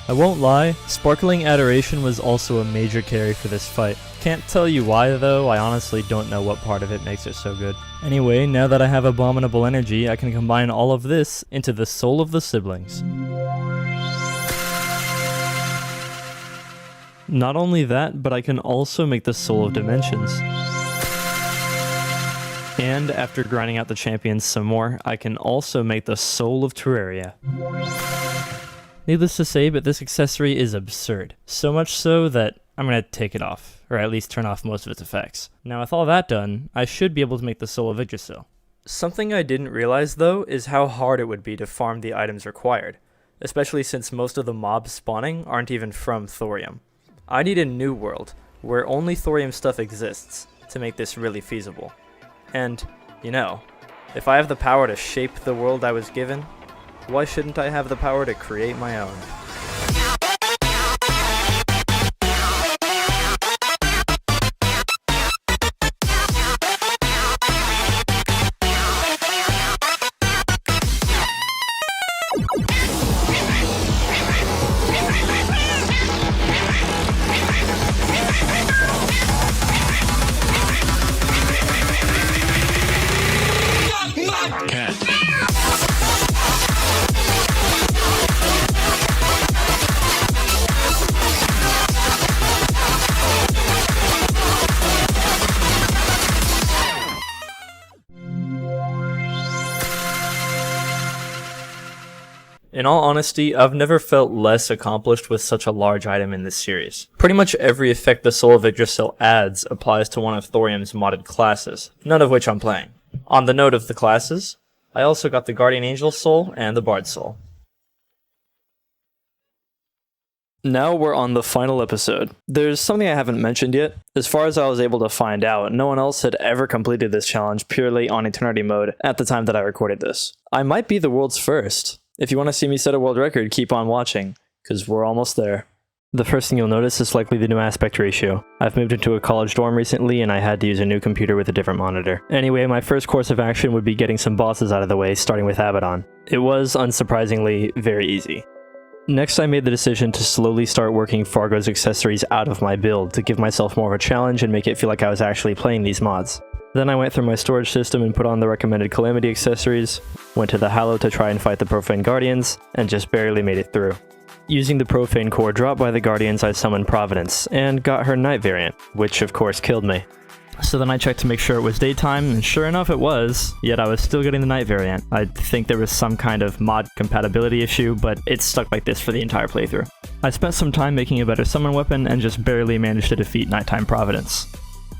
I won't lie, Sparkling Adoration was also a major carry for this fight. Can't tell you why though, I honestly don't know what part of it makes it so good. Anyway, now that I have Abominable Energy, I can combine all of this into the Soul of the Siblings. Not only that, but I can also make the Soul of Dimensions. And after grinding out the champions some more, I can also make the Soul of Terraria. Needless to say, but this accessory is absurd. So much so that I'm going to take it off, or at least turn off most of its effects. Now with all that done, I should be able to make the Soul of Yggdrasil. Something I didn't realize though is how hard it would be to farm the items required, especially since most of the mobs spawning aren't even from Thorium. I need a new world, where only Thorium stuff exists, to make this really feasible. And, you know, if I have the power to shape the world I was given, why shouldn't I have the power to create my own? In all honesty, I've never felt less accomplished with such a large item in this series. Pretty much every effect the Soul of Yggdrasil adds applies to one of Thorium's modded classes, none of which I'm playing. On the note of the classes, I also got the Guardian Angel Soul and the Bard Soul. Now we're on the final episode. There's something I haven't mentioned yet. As far as I was able to find out, no one else had ever completed this challenge purely on Eternity mode at the time that I recorded this. I might be the world's first. If you want to see me set a world record, keep on watching, because we're almost there. The first thing you'll notice is likely the new aspect ratio. I've moved into a college dorm recently and I had to use a new computer with a different monitor. Anyway, my first course of action would be getting some bosses out of the way, starting with Abaddon. It was, unsurprisingly, very easy. Next, I made the decision to slowly start working Fargo's accessories out of my build to give myself more of a challenge and make it feel like I was actually playing these mods. Then I went through my storage system and put on the recommended Calamity accessories, went to the Hallow to try and fight the Profane Guardians, and just barely made it through. Using the Profane core dropped by the Guardians, I summoned Providence, and got her Night variant, which of course killed me. So then I checked to make sure it was daytime, and sure enough it was, yet I was still getting the Night variant. I think there was some kind of mod compatibility issue, but it stuck like this for the entire playthrough. I spent some time making a better summon weapon and just barely managed to defeat Nighttime Providence.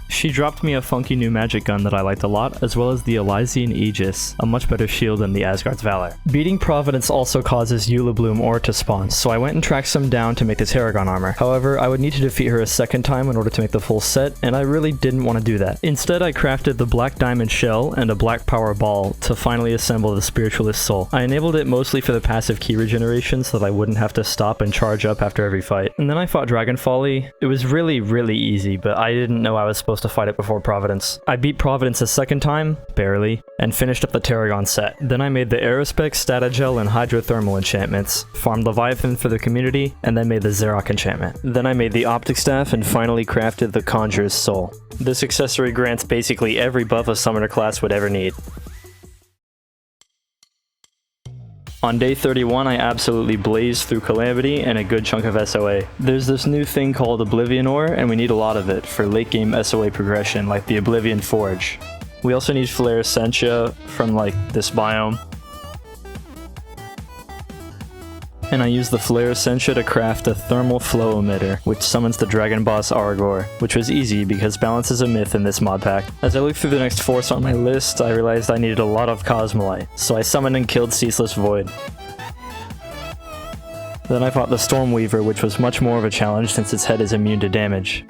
She dropped me a funky new magic gun that I liked a lot, as well as the Elysian Aegis, a much better shield than the Asgard's Valor. Beating Providence also causes Eula Bloom ore to spawn, so I went and tracked some down to make the Terragon armor. However, I would need to defeat her a second time in order to make the full set, and I really didn't want to do that. Instead, I crafted the Black Diamond Shell and a Black Power Ball to finally assemble the Spiritualist Soul. I enabled it mostly for the passive key regeneration so that I wouldn't have to stop and charge up after every fight. And then I fought Dragon Folly. It was really easy, but I didn't know I was supposed to to fight it before Providence. I beat Providence a second time, barely, and finished up the Tarragon set. Then I made the Aerospec, Statagel, and Hydrothermal enchantments, farmed Leviathan for the community, and then made the Xerox enchantment. Then I made the Optic Staff and finally crafted the Conjurer's Soul. This accessory grants basically every buff a summoner class would ever need. On day 31, I absolutely blazed through Calamity and a good chunk of SOA. There's this new thing called Oblivion Ore, and we need a lot of it for late game SOA progression, like the Oblivion Forge. We also need Flare Essentia from like this biome. And I used the Flare Essentia to craft a Thermal Flow Emitter, which summons the Dragon Boss Argor, which was easy because balance is a myth in this mod pack. As I looked through the next force on my list, I realized I needed a lot of Cosmolite, so I summoned and killed Ceaseless Void. Then I fought the Stormweaver, which was much more of a challenge since its head is immune to damage.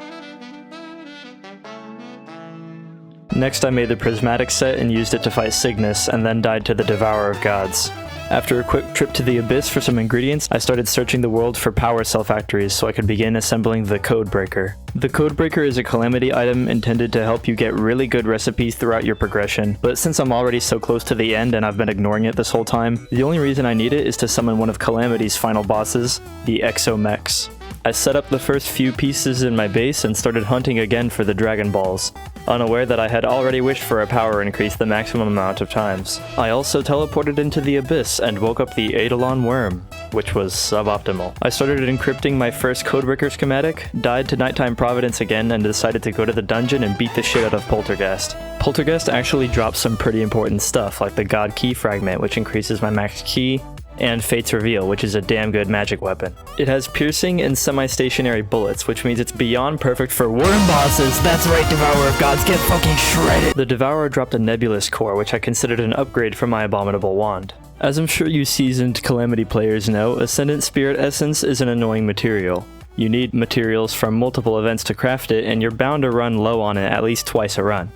Next I made the Prismatic set and used it to fight Cygnus, and then died to the Devourer of Gods. After a quick trip to the Abyss for some ingredients, I started searching the world for power cell factories so I could begin assembling the Codebreaker. The Codebreaker is a Calamity item intended to help you get really good recipes throughout your progression, but since I'm already so close to the end and I've been ignoring it this whole time, the only reason I need it is to summon one of Calamity's final bosses, the Exomechs. I set up the first few pieces in my base and started hunting again for the Dragon Balls, unaware that I had already wished for a power increase the maximum amount of times. I also teleported into the Abyss and woke up the Eidolon Worm, which was suboptimal. I started encrypting my first Codebreaker schematic, died to Nighttime Providence again, and decided to go to the dungeon and beat the shit out of Poltergeist. Poltergeist actually drops some pretty important stuff, like the God Key Fragment, which increases my max key, and Fate's Reveal, which is a damn good magic weapon. It has piercing and semi-stationary bullets, which means it's beyond perfect for worm bosses. That's right, Devourer of Gods, get fucking shredded! The Devourer dropped a Nebulous Core, which I considered an upgrade from my Abominable Wand. As I'm sure you seasoned Calamity players know, Ascendant Spirit Essence is an annoying material. You need materials from multiple events to craft it, and you're bound to run low on it at least twice a run.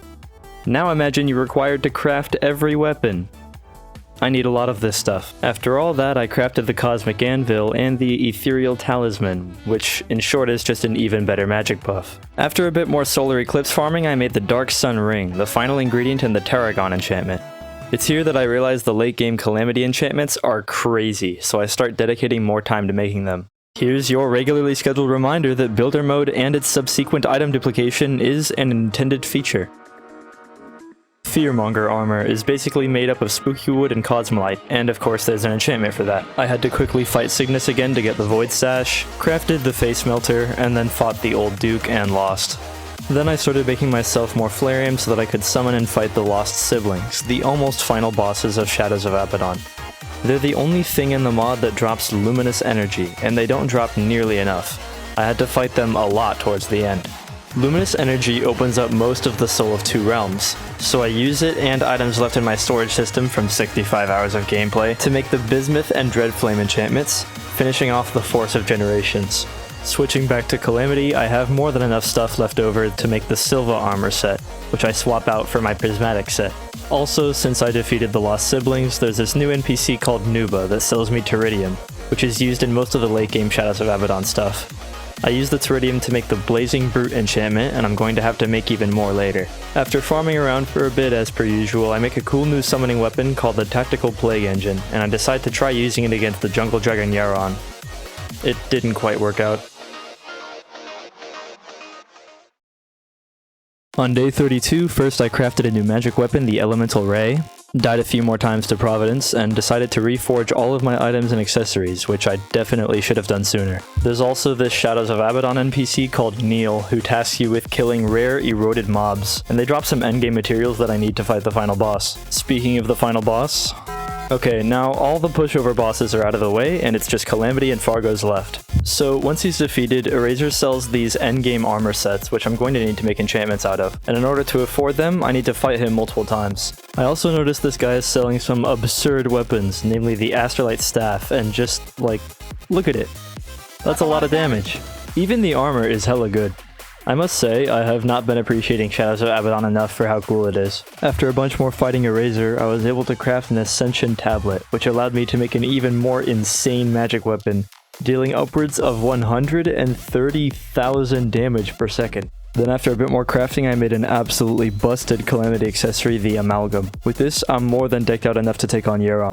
Now imagine you're required to craft every weapon. I need a lot of this stuff. After all that, I crafted the Cosmic Anvil and the Ethereal Talisman, which in short is just an even better magic buff. After a bit more Solar Eclipse farming, I made the Dark Sun Ring, the final ingredient in the Tarragon enchantment. It's here that I realized the late game Calamity enchantments are crazy, so I start dedicating more time to making them. Here's your regularly scheduled reminder that Builder Mode and its subsequent item duplication is an intended feature. Fearmonger armor is basically made up of spooky wood and cosmolite, and of course there's an enchantment for that. I had to quickly fight Cygnus again to get the Void Sash, crafted the Face Melter, and then fought the Old Duke and lost. Then I started making myself more Flareum so that I could summon and fight the Lost Siblings, the almost final bosses of Shadows of Abaddon. They're the only thing in the mod that drops luminous energy, and they don't drop nearly enough. I had to fight them a lot towards the end. Luminous energy opens up most of the Soul of Two Realms, so I use it and items left in my storage system from 65 hours of gameplay to make the Bismuth and Dreadflame enchantments, finishing off the Force of Generations. Switching back to Calamity, I have more than enough stuff left over to make the Silva armor set, which I swap out for my Prismatic set. Also, since I defeated the Lost Siblings, there's this new NPC called Nuba that sells me Teridium, which is used in most of the late game Shadows of Abaddon stuff. I used the Teridium to make the Blazing Brute enchantment, and I'm going to have to make even more later. After farming around for a bit as per usual, I make a cool new summoning weapon called the Tactical Plague Engine, and I decide to try using it against the Jungle Dragon Yaron. It didn't quite work out. On day 32, first I crafted a new magic weapon, the Elemental Ray, died a few more times to Providence, and decided to reforge all of my items and accessories, which I definitely should have done sooner. There's also this Shadows of Abaddon NPC called Neil, who tasks you with killing rare, eroded mobs, and they drop some endgame materials that I need to fight the final boss. Speaking of the final boss... Okay, now all the pushover bosses are out of the way, and it's just Calamity and Fargo's left. So once he's defeated, Eraser sells these endgame armor sets, which I'm going to need to make enchantments out of, and in order to afford them, I need to fight him multiple times. I also noticed this guy is selling some absurd weapons, namely the Astrolite Staff, and just, like, look at it. That's a lot of damage. Even the armor is hella good. I must say, I have not been appreciating Shadows of Abaddon enough for how cool it is. After a bunch more fighting Eraser, I was able to craft an Ascension Tablet, which allowed me to make an even more insane magic weapon, dealing upwards of 130,000 damage per second. Then after a bit more crafting, I made an absolutely busted Calamity accessory, the Amalgam. With this, I'm more than decked out enough to take on Yera.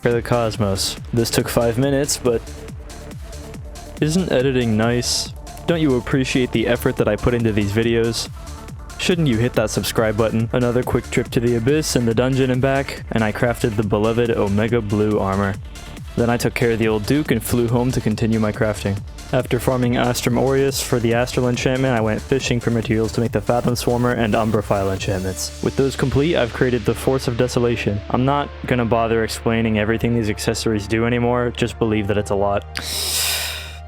For the Cosmos. This took 5 minutes, but isn't editing nice? Don't you appreciate the effort that I put into these videos? Shouldn't you hit that subscribe button? Another quick trip to the Abyss and the dungeon and back, and I crafted the beloved Omega Blue armor. Then I took care of the old Duke and flew home to continue my crafting. After farming Astrum Aureus for the Astral enchantment, I went fishing for materials to make the Fathom Swarmer and Umbraphile enchantments. With those complete, I've created the Force of Desolation. I'm not gonna bother explaining everything these accessories do anymore, just believe that it's a lot.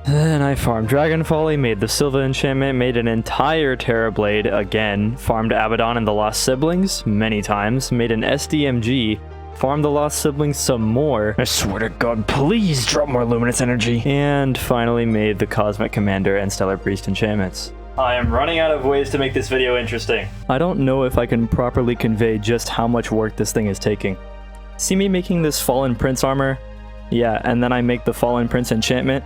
Then I farmed Dragon Folly, made the Silva enchantment, made an entire Terra Blade again, farmed Abaddon and the Lost Siblings many times, made an SDMG, farmed the Lost Siblings some more. I swear to God, please drop more Luminous Energy. And finally made the Cosmic Commander and Stellar Priest enchantments. I am running out of ways to make this video interesting. I don't know if I can properly convey just how much work this thing is taking. See me making this Fallen Prince armor? Yeah, and then I make the Fallen Prince enchantment.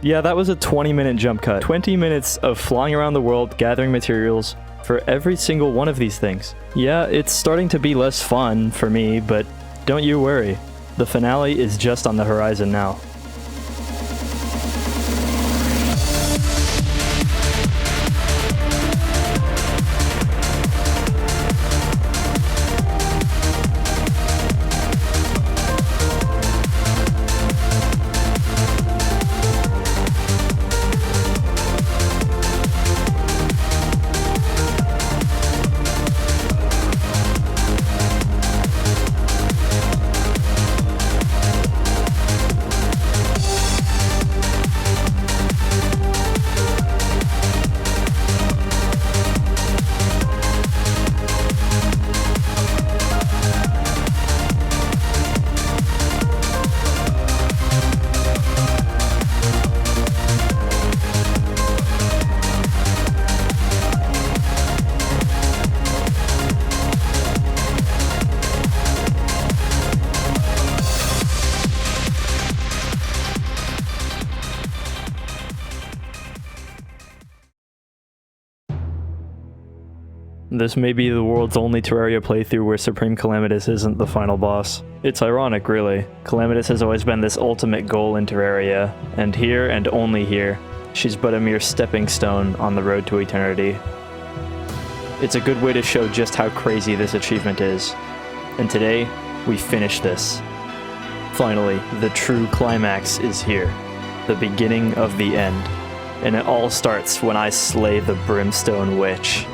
Yeah, that was a 20-minute jump cut. 20 minutes of flying around the world, gathering materials for every single one of these things. Yeah, it's starting to be less fun for me, but don't you worry. The finale is just on the horizon now. This may be the world's only Terraria playthrough where Supreme Calamitous isn't the final boss. It's ironic, really. Calamitous has always been this ultimate goal in Terraria, and here, and only here, she's but a mere stepping stone on the road to eternity. It's a good way to show just how crazy this achievement is. And today, we finish this. Finally, the true climax is here. The beginning of the end. And it all starts when I slay the Brimstone Witch.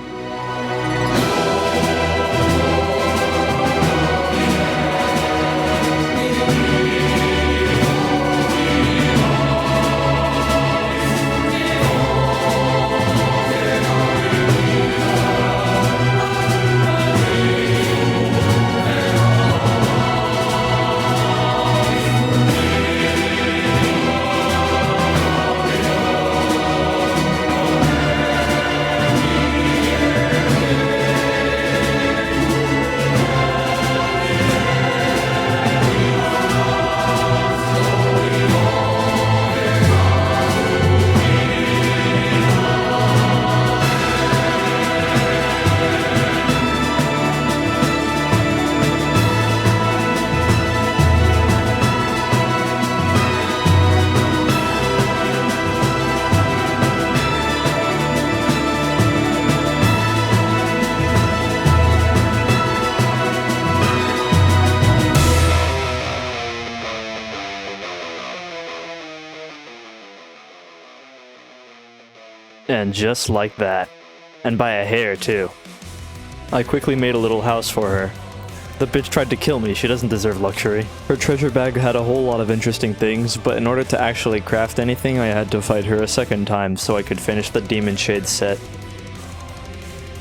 And just like that. And by a hair, too. I quickly made a little house for her. The bitch tried to kill me, she doesn't deserve luxury. Her treasure bag had a whole lot of interesting things, but in order to actually craft anything, I had to fight her a second time so I could finish the Demon Shade set.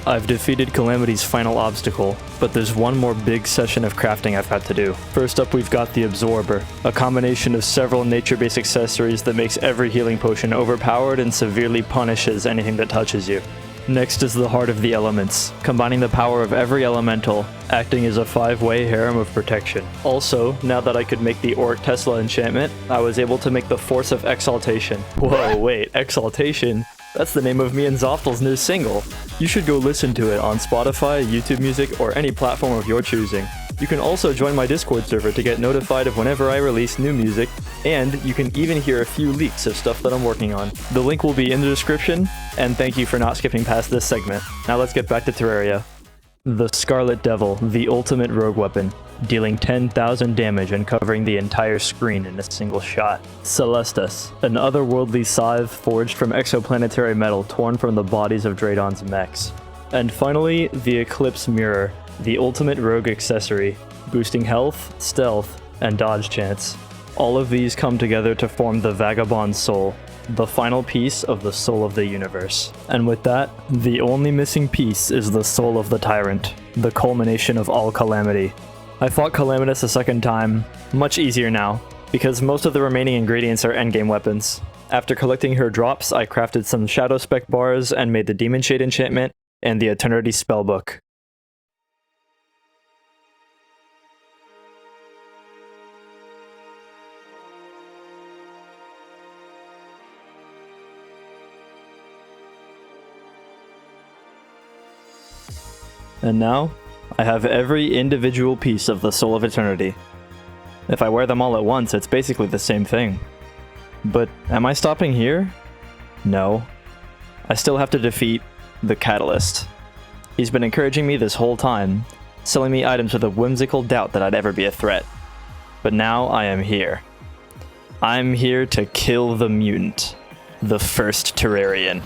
I've defeated Calamity's final obstacle, but there's one more big session of crafting I've had to do. First up, we've got the Absorber, a combination of several nature-based accessories that makes every healing potion overpowered and severely punishes anything that touches you. Next is the Heart of the Elements, combining the power of every elemental, acting as a 5-way harem of protection. Also, now that I could make the Orc Tesla enchantment, I was able to make the Force of Exaltation. Whoa, wait, Exaltation? That's the name of me and Zoftel's new single. You should go listen to it on Spotify, YouTube Music, or any platform of your choosing. You can also join my Discord server to get notified of whenever I release new music, and you can even hear a few leaks of stuff that I'm working on. The link will be in the description, and thank you for not skipping past this segment. Now let's get back to Terraria. The Scarlet Devil, the ultimate rogue weapon, dealing 10,000 damage and covering the entire screen in a single shot. Celestus, an otherworldly scythe forged from exoplanetary metal torn from the bodies of Draydon's mechs. And finally, the Eclipse Mirror, the ultimate rogue accessory, boosting health, stealth, and dodge chance. All of these come together to form the Vagabond Soul, the final piece of the soul of the universe. And with that, the only missing piece is the soul of the Tyrant, the culmination of all calamity. I fought Calamitous a second time, much easier now, because most of the remaining ingredients are endgame weapons. After collecting her drops, I crafted some Shadow Spec bars and made the Demon Shade enchantment and the Eternity Spellbook. And now, I have every individual piece of the Soul of Eternity. If I wear them all at once, it's basically the same thing. But am I stopping here? No. I still have to defeat the Catalyst. He's been encouraging me this whole time, selling me items with a whimsical doubt that I'd ever be a threat. But now I am here. I'm here to kill the Mutant, the first Terrarian.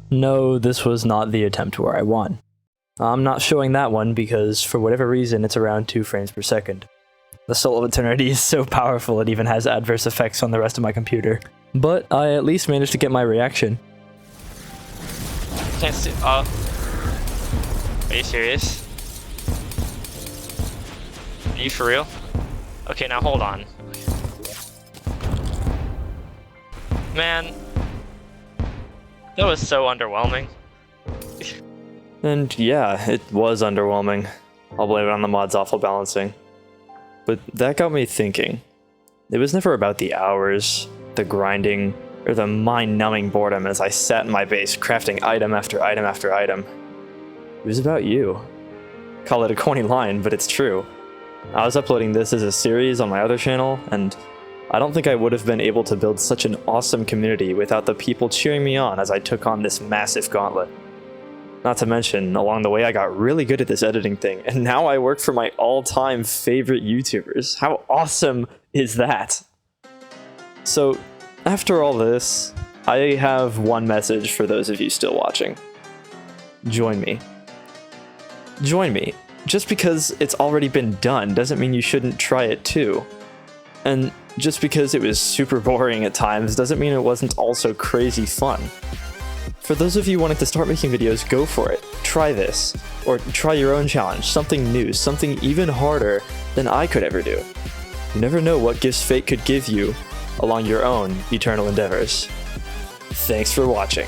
No, this was not the attempt where I won. I'm not showing that one because, for whatever reason, it's around 2 frames per second. The Soul of Eternity is so powerful it even has adverse effects on the rest of my computer. But I at least managed to get my reaction. Can't see. Are you serious? Are you for real? Okay, now hold on. Man, that was so underwhelming. And yeah, it was underwhelming. I'll blame it on the mod's awful balancing. But that got me thinking. It was never about the hours, the grinding, or the mind-numbing boredom as I sat in my base crafting item after item after item. It was about you. Call it a corny line, but it's true. I was uploading this as a series on my other channel, and I don't think I would have been able to build such an awesome community without the people cheering me on as I took on this massive gauntlet. Not to mention, along the way I got really good at this editing thing, and now I work for my all-time favorite YouTubers. How awesome is that? So, after all this, I have one message for those of you still watching. Join me. Join me. Just because it's already been done doesn't mean you shouldn't try it too. And just because it was super boring at times doesn't mean it wasn't also crazy fun. For those of you wanting to start making videos, go for it. Try this. Or try your own challenge, something new, something even harder than I could ever do. You never know what gifts fate could give you along your own eternal endeavors. Thanks for watching.